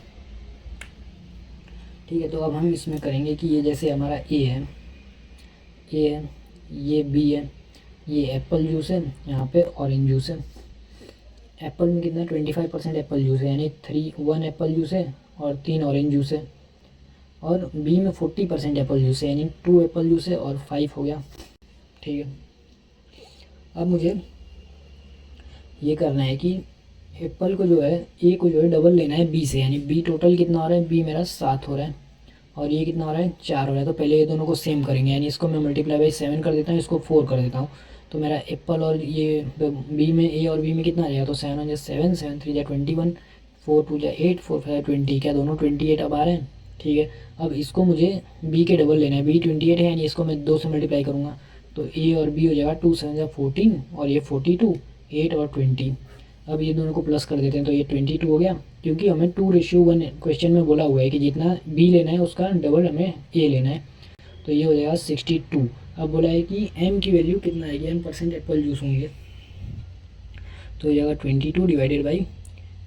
ठीक है, तो अब हम इसमें करेंगे कि ये जैसे हमारा ए है, ये बी है, ये एप्पल जूस है, यहाँ पे ऑरेंज जूस है। एप्पल में कितना 25% एप्पल जूस है, यानी 1 एप्पल जूस है और 3 ऑरेंज जूस है। और बी में 40% एप्पल जूस है, यानी 2 एप्पल जूस है और 5 हो गया। ठीक है, अब मुझे ये करना है कि एप्पल को जो है ए को जो है डबल लेना है बी से, यानी बी टोटल कितना हो रहा है, बी मेरा 7 हो रहा है और ये कितना हो रहा है 4 हो रहा है। तो पहले ये दोनों को सेम करेंगे, यानी इसको मैं मल्टीप्लाई बाई 7 कर देता हूँ, इसको 4 कर देता हूँ। तो मेरा एप्पल और ये बी में, ए और बी में कितना आ जाएगा, तो 7 1 7 7 3 21 4 2 8 4 5 20, क्या दोनों 28 अब आ रहे हैं। ठीक है, अब इसको मुझे बी के डबल लेना है, बी 28 है, यानी इसको मैं 2 से मल्टीप्लाई करूँगा तो ए और बी हो जाएगा 2 7 14 और ये 42 8 और 20। अब ये दोनों को प्लस कर देते हैं तो ये 22 हो गया, क्योंकि हमें 2:1 क्वेश्चन में बोला हुआ है कि जितना बी लेना है उसका डबल हमें ए लेना है। तो ये हो जाएगा 62। अब बोला है कि एम की वैल्यू कितना आएगी, m% एप्पल जूस होंगे, तो हो जाएगा 22 डिवाइडेड बाई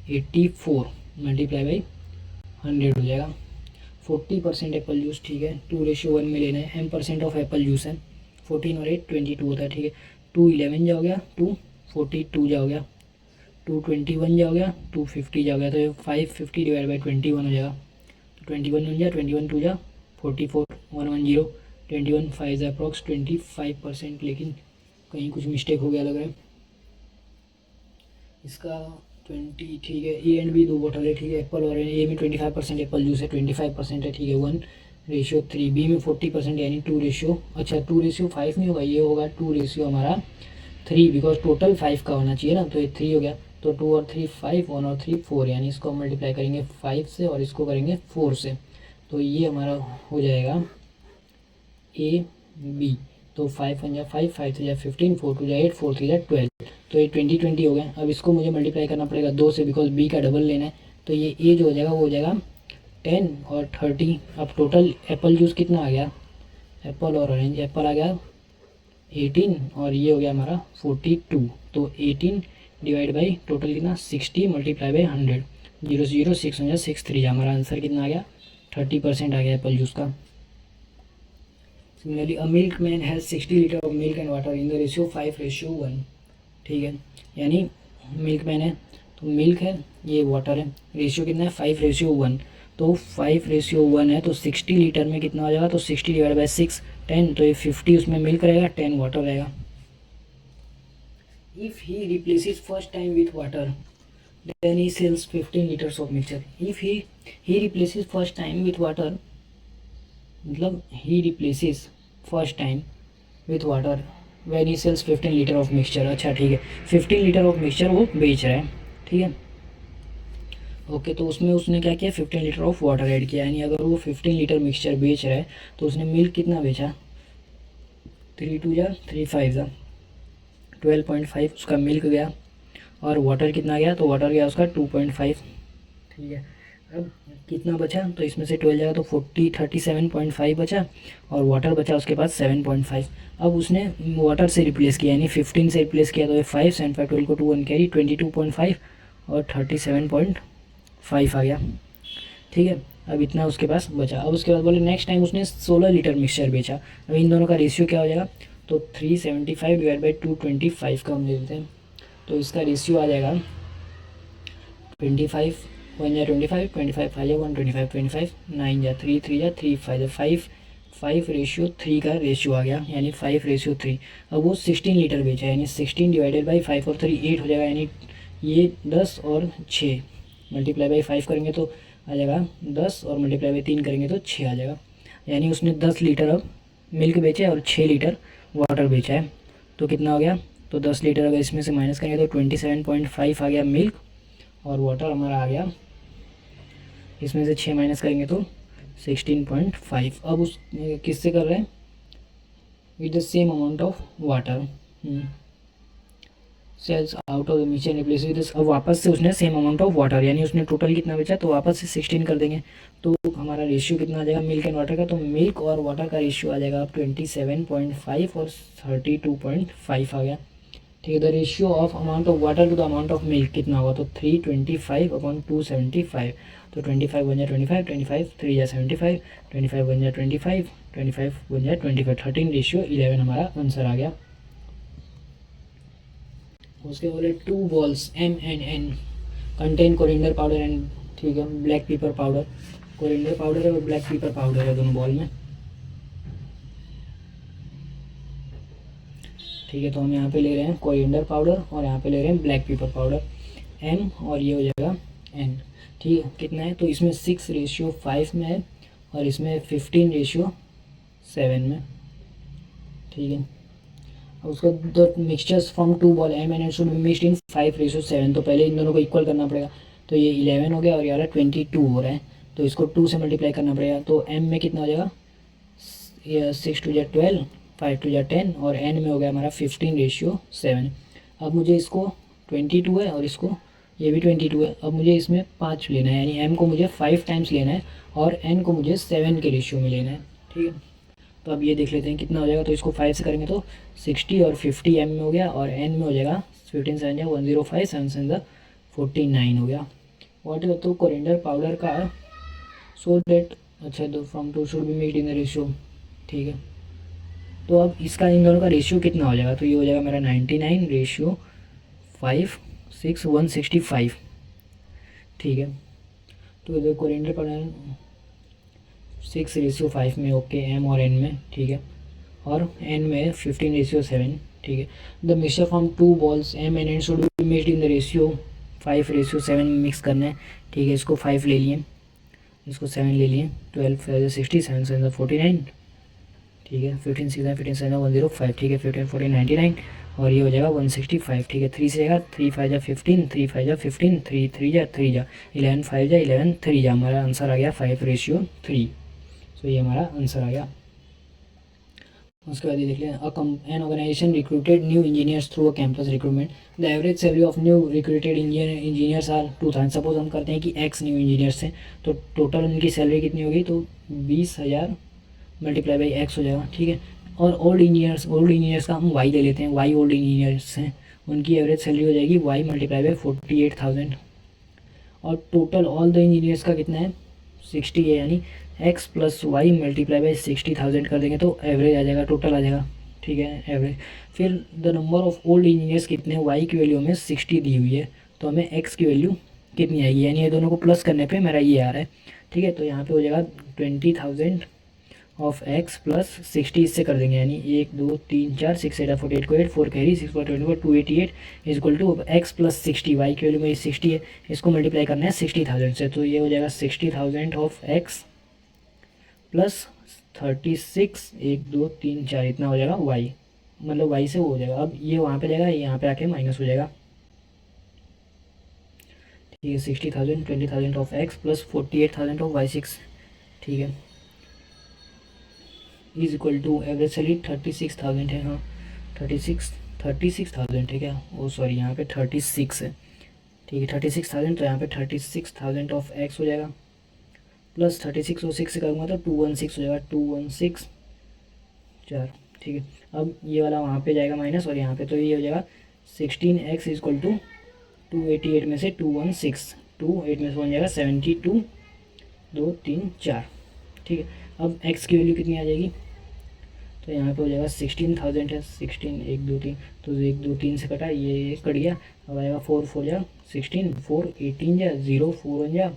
84 मल्टीप्लाई बाई 100 हो जाएगा। 40% एप्पल जूस, ठीक है, 2:1 में लेना है, m% ऑफ एप्पल जूस है, 14 और 8 22 होता है। ठीक है, 2 11 जा हो गया, 2 42 जा हो गया, 2 21 जा हो गया, 2 50 जा हो गया, तो ये 550 डिवाइड बाई 21 हो जाएगा। तो 21 1 जा, 21 2 जा 44 110, 21 5 जा अप्रॉक्स 25%, लेकिन कहीं कुछ मिस्टेक हो गया लग रहा है इसका 20। ठीक है, ए एंड बी 2 बॉटल है। ठीक है, एप्पल और ए में 25% एप्पल जूस है, 25% है। ठीक है, 1:3, बी में 40% यानी 2 अच्छा 2:5 नहीं होगा, ये होगा 2 हमारा 3, बिकॉज टोटल 5 का होना चाहिए ना, तो ये 3 हो गया। तो 2 और 3 5, 1 और 3 4, यानी इसको हम मल्टीप्लाई करेंगे 5 से और इसको करेंगे 4 से, तो ये हमारा हो जाएगा ए बी। तो 5 1 जा 5, 5 3 जा 15, 4 2 जा 8, 4 3 जा 12, तो ये 20 हो गया। अब इसको मुझे मल्टीप्लाई करना पड़ेगा 2 से, बिकॉज बी का डबल लेना है, तो ये ए जो हो जाएगा वो हो जाएगा 10 और 30। अब टोटल एप्पल जूस कितना आ गया, एप्पल और ऑरेंज, एप्पल आ गया 18 और ये हो गया हमारा 42। तो 18 डिवाइड बाई टोटल कितना 60 मल्टीप्लाई बाई 100, 0 से 0 6 हो 6 3 हमारा आंसर कितना आ गया 30% आ गया एप्पल जूस का। Similarly a milk man has 60 litre of milk and water in the ratio 5:1। ठीक है, यानी मिल्क मैन है तो मिल्क है, ये वाटर है, रेशियो कितना है 5:1, तो 5:1 है तो 60 लीटर में कितना हो जाएगा, तो 60 डिवाइड बाई 6 10, तो ये 50 उसमें मिल्क रहेगा, 10 वाटर रहेगा। If he replaces first time with water then he sells 15 litres of mixture. If he replaces first time with water, मतलब he replaces first time with water when he sells 15 litre of mixture. अच्छा ठीक है, 15 litre of mixture वो बेच रहा है। ठीक है, ओके, तो उसमें उसने क्या किया 15 लीटर ऑफ वाटर ऐड किया, यानी अगर वो 15 लीटर मिक्सचर बेच रहा है तो उसने मिल्क कितना बेचा, 3 2 जा 3 5 जा 12.5 उसका मिल्क गया, और वाटर कितना गया, तो वाटर गया उसका 2.5। ठीक है। अब कितना बचा, तो इसमें से 12 जाएगा तो 37.5 बचा, और वाटर बचा उसके पास 7.5। अब उसने वाटर से रिप्लेस किया, यानी 15 से रिप्लेस किया, तो ये 5 7 5 12 को 2 1 कैरी 22.5 और 37.5 आ गया। ठीक है, अब इतना उसके पास बचा। अब उसके बाद बोले नेक्स्ट टाइम उसने 16 लीटर मिक्सचर बेचा। अब इन दोनों का रेशियो क्या हो जाएगा, तो 375 डिवाइड बाई 225 का हम ले लेते हैं, तो इसका रेशियो आ जाएगा 25 1 जा 25 25 5 जा 1 25 25 9 जा 3 3 जा 3 5 जा 5 रेशियो 3 का रेशियो आ गया, यानी 5 रेशियो 3। अब वो 16 लीटर बेचा, यानी 16 डिवाइडेड बाई 5 और 3 8 हो जाएगा, यानी ये 10 और 6 मल्टीप्लाई बाई 5 करेंगे तो आ जाएगा 10, और मल्टीप्लाई बाई 3 करेंगे तो 6 आ जाएगा। यानी उसने 10 लीटर अब मिल्क बेचा है और 6 लीटर वाटर बेचा है। तो कितना हो गया, तो 10 लीटर अगर इसमें से माइनस करेंगे तो 27.5 आ गया मिल्क, और वाटर हमारा आ गया, इसमें से 6 माइनस करेंगे तो 16.5। अब उस किससे कर रहे हैं, with the same amount of water sells out of the mixture replace with, अब वापस से उसने सेम अमाउंट ऑफ वाटर, यानी उसने टोटल कितना बेचा, तो वापस से 16 कर देंगे, तो हमारा रेशियो कितना आ जाएगा मिल्क एंड वाटर का, तो मिल्क और वाटर का रेशियो आ जाएगा 27.5 और 32.5 आ गया। ठीक है, the ratio of amount of water to the amount of milk कितना होगा, तो 325/275, तो 25 1 जा 25 25 3 जा 75 25 1 जा 25 25 1 जा 25 13:11 हमारा आंसर आ गया। उसके बोले 2 balls M and N contain coriander powder and, ठीक है, black pepper powder. Coriander powder है और ब्लैक पेपर पाउडर है दोनों बॉल में। ठीक है, तो हम यहाँ पे ले रहे हैं कोरिएंडर पाउडर और यहाँ पे ले रहे हैं ब्लैक पेपर पाउडर, M और ये हो जाएगा N। ठीक है, कितना है, तो इसमें 6:5 में है और इसमें 15:7 में। ठीक है, उसको the mixtures from 2 ball M and N should be mixed इन 5:7, तो पहले इन दोनों को इक्वल करना पड़ेगा, तो ये 11 हो गया और यार 22 हो रहा है, तो इसको 2 से मल्टीप्लाई करना पड़ेगा, तो M में कितना हो जाएगा, 6 2 जा 12 5 2 जा 10 और N में हो गया हमारा 15:7। अब मुझे इसको 22 है और इसको ये भी 22 है, अब मुझे इसमें 5 लेना है, यानी M को मुझे 5 टाइम्स लेना है और N को मुझे 7 के रेशियो में लेना है। ठीक है, तो अब ये देख लेते हैं कितना हो जाएगा, तो इसको 5 से करेंगे तो 60 और 50 M में हो गया, और N में हो जाएगा 15 7 जा 105 7 7 49 हो गया। वॉट है, तो कोरिएंडर पाउडर का सो डेट, अच्छा, तो from 2 should be made in the ratio. ठीक है, तो अब इसका इन दोनों का रेशियो कितना हो जाएगा, तो ये हो जाएगा मेरा 99:5 6 165। ठीक है, तो इधर कोरिएंडर पाउडर 6:5 में, ओके, M और N में। ठीक है, और N में 15:7। ठीक है, the mixture from 2 balls M and N should be mixed in the ratio 5:7 में मिक्स करना है। ठीक है, इसको 5 ले लिए, इसको 7 ले लिए, 12 5 60 7 7 49। ठीक है, 15 6 15 7 105। ठीक है, 15 14 99 और ये हो जाएगा 165। ठीक है, 3 से जाएगा, 3 5 जा 15 3 5 जा 15 3 3 जा 3 जा 11 5 जा 11 3 जा, हमारा आंसर आ गया 5:3। तो ये हमारा आंसर आ गया। उसके बाद ये देख लें, an organization recruited new engineers through a campus recruitment, the average salary of new recruited engineers are 2000। Suppose हम करते हैं कि एक्स न्यू इंजीनियर्स हैं, तो टोटल उनकी सैलरी कितनी होगी, तो 20,000 मल्टीप्लाई बाई एक्स हो जाएगा। ठीक है, और ओल्ड इंजीनियर्स का हम वाई ले लेते हैं, वाई ओल्ड इंजीनियर्स हैं, उनकी एवरेज सैलरी हो जाएगी वाई मल्टीप्लाई बाई 48,000, और टोटल ऑल द इंजीनियर्स का कितना है 60 है, यानी x plus y multiply by 60,000 कर देंगे तो एवरेज आ जाएगा, टोटल आ जाएगा। ठीक है, एवरेज। फिर the number of old engineers कितने, वाई की वैल्यू हमें 60 दी हुई है, तो हमें एक्स की वैल्यू कितनी आएगी, यानी ये दोनों को प्लस करने पे मेरा ये आ रहा है। ठीक है, तो यहाँ पे हो जाएगा 20,000 ऑफ एक्स प्लस 60, इससे कर देंगे, यानी 1 2 3 4 6 8 48 को 8 4 carry 6 4 24 288 is equal to x plus 60, y की वैल्यू मेरी 60 है, इसको मल्टीप्लाई करना है 60,000 से, तो ये हो जाएगा 60,000 ऑफ एक्स प्लस 36 1 2 3 4 इतना हो जाएगा वाई, मतलब वाई से वो हो जाएगा। अब ये वहाँ पे जाएगा, ये यहाँ पे आके माइनस हो जाएगा। ठीक है, 60,000 20,000 of x plus 48,000 of y 6। ठीक है, is equal to average salary 36,000 है, हाँ 36,000 है क्या, ओ सॉरी यहाँ पे 36 है, ठीक है 36,000, तो यहाँ पे 36,000 ऑफ एक्स हो जाएगा प्लस 36 और 6 से करूँगा तो 216 हो जाएगा, 216 4। ठीक है, अब ये वाला वहाँ पे जाएगा माइनस और यहाँ पे, तो ये हो जाएगा 16x इक्वल टू 288 में से 216, 28 में से बन जाएगा 72, 2 3 4। ठीक है, अब x की वैल्यू कितनी आ जाएगी, तो यहाँ पे हो जाएगा 16,000 है, 16 1 2 3, तो 1 2 3 से कटा, ये कट गया, अब आएगा 4 4 जा 16, 4 18 जा 0 4 1 जा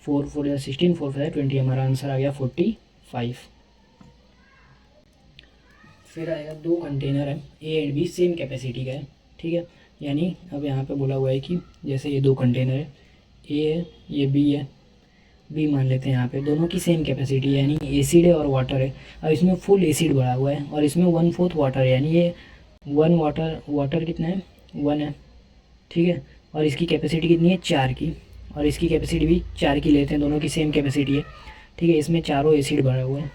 4 4 जा 16, 4 4 जा 20, हमारा आंसर आ गया 45। फिर आएगा दो कंटेनर है A and B, same capacity का है। ठीक है, यानी अब यहाँ पे बोला हुआ है कि जैसे ये दो कंटेनर है, ए है ये बी है, बी मान लेते हैं, यहाँ पे दोनों की सेम कैपेसिटी है, यानी एसिड है और वाटर है। अब इसमें फुल एसिड भरा हुआ है और इसमें 1/4 वाटर है, यानी ये 1 वाटर कितना है 1 है। ठीक है, और इसकी कैपेसिटी कितनी है 4 की, और इसकी कैपेसिटी भी 4 की लेते हैं, दोनों की सेम कैपेसिटी है। ठीक है, इसमें चारों एसिड भरा हुआ है।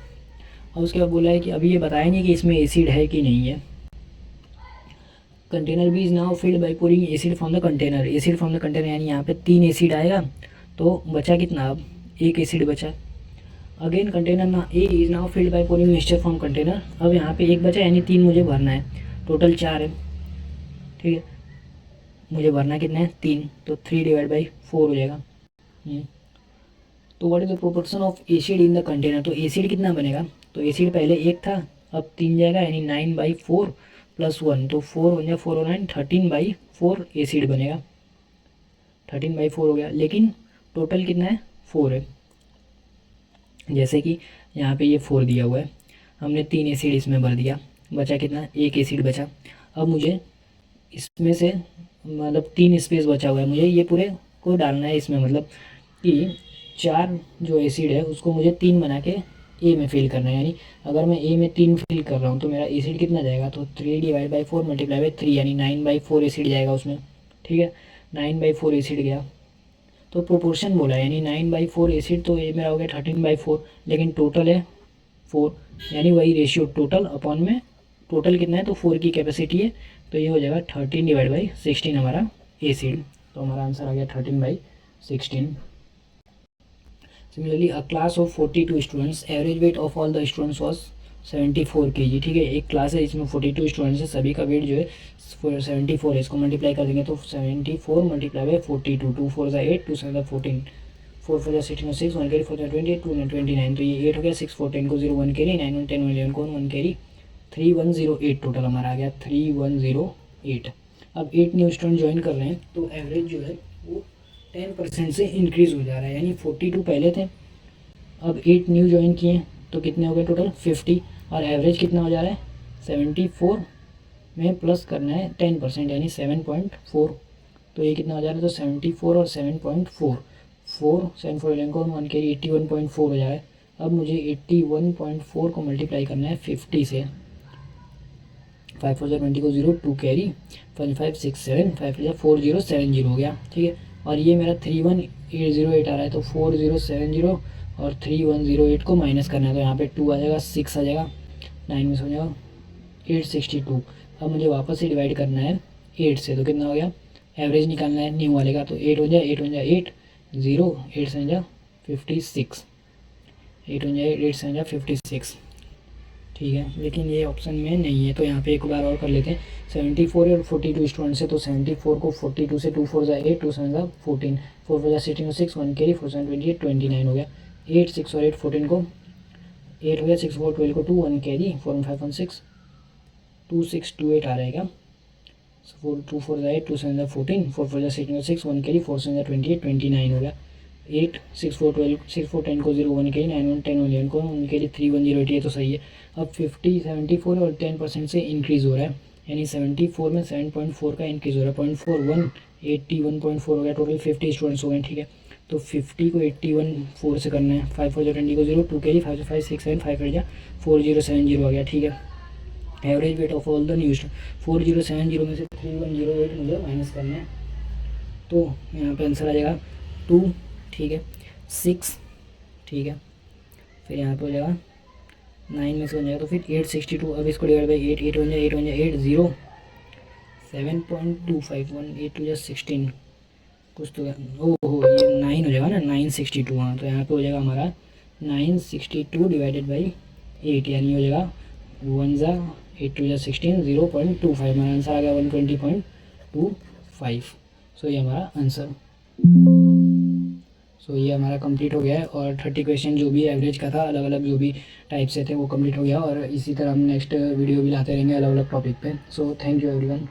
और उसके बाद बोला है कि अभी ये बताया नहीं कि इसमें एसिड है कि नहीं है। Container B is now filled by pouring acid from the container, acid from the container, यानी यहाँ पे 3 एसिड आएगा, तो बचा कितना, अब 1 एसिड बचा। अगेन कंटेनर ना A is now filled by pouring mixture from container, अब यहाँ पे 1 बचा, यानी 3 मुझे भरना है, टोटल 4 है। ठीक है, मुझे भरना कितना है 3, तो 3/4 हो जाएगा। तो what is the proportion of acid in the container, तो एसिड कितना बनेगा, तो एसिड पहले 1 था, अब 3 जाएगा, यानी 9/4 प्लस 1, तो 4 बन जाएगा, 4 और 9 13/4 एसिड बनेगा, 13/4 हो गया। लेकिन टोटल कितना है 4 है, जैसे कि यहाँ पे ये 4 दिया हुआ है, हमने 3 एसिड इसमें भर दिया, बचा कितना 1 एसिड बचा। अब मुझे इसमें से मतलब 3 स्पेस बचा हुआ है, मुझे ये पूरे को डालना है इसमें, मतलब कि 4 जो एसिड है उसको मुझे 3 बना के ए में फिल करना है। यानी अगर मैं ए में 3 फिल कर रहा हूँ तो मेरा एसिड कितना जाएगा, तो 3/4 मल्टीप्लाई बाई 3, यानी 9/4 एसिड जाएगा उसमें। ठीक है, 9/4 एसिड गया, तो प्रोपोर्शन बोला है, यानी 9/4 एसिड, तो ये मेरा हो गया 13/4, लेकिन टोटल है 4, यानी वही रेशियो टोटल अपॉन में टोटल कितना है, तो 4 की कैपेसिटी है, तो ये हो जाएगा 13/16 हमारा एसिड, तो हमारा आंसर आ गया 13/16। Similarly a class of 42 students, average weight of all the students was 74 kg। ठीक है, एक क्लास है इसमें 42 स्टूडेंट्स है, सभी का वेट जो है 74 है, इसको मल्टीप्लाई कर देंगे तो 74 मल्टीप्लाई बाई 42, 2 4 8, 2 7 14, 4 4 16 6, 1 कैरी 4 20, 2 29, तो ये 8 हो गया, 6 4 10 को 0 1 कैरी, 9 1 10 11 को 1 कैरी, 3108 टोटल हमारा आ गया 3108। अब 8 न्यू स्टूडेंट ज्वाइन कर रहे हैं, तो एवरेज जो है वो 10% से इंक्रीज़ हो जा रहा है, यानी 42 पहले थे, अब 8 न्यू ज्वाइन किए तो कितने हो गए टोटल 50, और एवरेज कितना हो जा रहा है 74 में प्लस करना है 10%, यानी 7.4, तो ये कितना हो जा रहा है, तो 74 और 7.4, 4 7 4 11 को 1 कैरी 81.4 हो जा रहा है। अब मुझे 81.4 को मल्टीप्लाई करना है 50 से, 5 4 20 को 0 2 कैरी 5 5 6 7 5 4070 हो गया। ठीक है, और ये मेरा 31808 आ रहा है, तो 4070 और 3108 को माइनस करना है, तो यहाँ पे 2 आ जाएगा, 6 आ जाएगा, 9 में से हो जाएगा 862। अब मुझे वापस से डिवाइड करना है 8 से, तो कितना हो गया, एवरेज निकालना है न्यू वाले का, तो 8 हो जाए 8 हो जाए 8 0 8 से जा 56, 8 हो जाए 8 से जा 56। ठीक है, लेकिन ये ऑप्शन में नहीं है, तो यहाँ पे एक बार और कर लेते हैं। 74 और 42 स्टूडेंट्स है, तो 74 को 42 से 2 4 8 2 7 14, 4 4 16 6 1 कैरी 4 7 28 29 हो गया, 8 6 और 8 14 को 8 हो गया, 6 4 12 को 2 1 कैरी 4 5 1 6 2 6 2 8 आ रहेगा, 4 2 4 8 2 7 14, 4 4 16 6 1 कैरी 4 7 28 29 हो गया, 8 6 4 12 6 4 10 को 0 1 कैरी 9 1 10 11 को 1 कैरी 3108, ये तो सही है। अब 50 74 और 10% से इंक्रीज़ हो रहा है, यानी 74 में 7.4 का इंक्रीज़ हो रहा है, 0.41 81.4 हो गया, टोटल 50 स्टूडेंट्स हो गए। ठीक है, तो 50 को 81.4 से करना है, 5 4 20 को 0 2 कैरी 5 5 6 7 5 जा 4070 आ गया। ठीक है, average weight of all the new 4070 में से 3108 मुझे माइनस करना है, तो यहाँ पे आंसर आ जाएगा 2। ठीक है, 6। ठीक है, फिर यहाँ पे हो जाएगा 9 में से बन जाएगा, तो फिर 862। अब इसको डिवाइड बाई 8 8 बन जाए 8 0 7.251 8 2 16 कुछ तो ओहो ये 9 हो जाएगा ना, 962। हाँ तो यहाँ पे हो जाएगा हमारा 962 डिवाइडेड बाई 8, यानी हो जाएगा 1 × 8 × 16 0.25। हमारा आंसर आ गया 120.25। सो ये हमारा आंसर। सो ये हमारा कंप्लीट हो गया है, और 30 क्वेश्चन जो भी एवरेज का था, अलग अलग जो भी टाइप से थे वो कंप्लीट हो गया। और इसी तरह हम नेक्स्ट वीडियो भी लाते रहेंगे अलग अलग टॉपिक पे। So thank you everyone.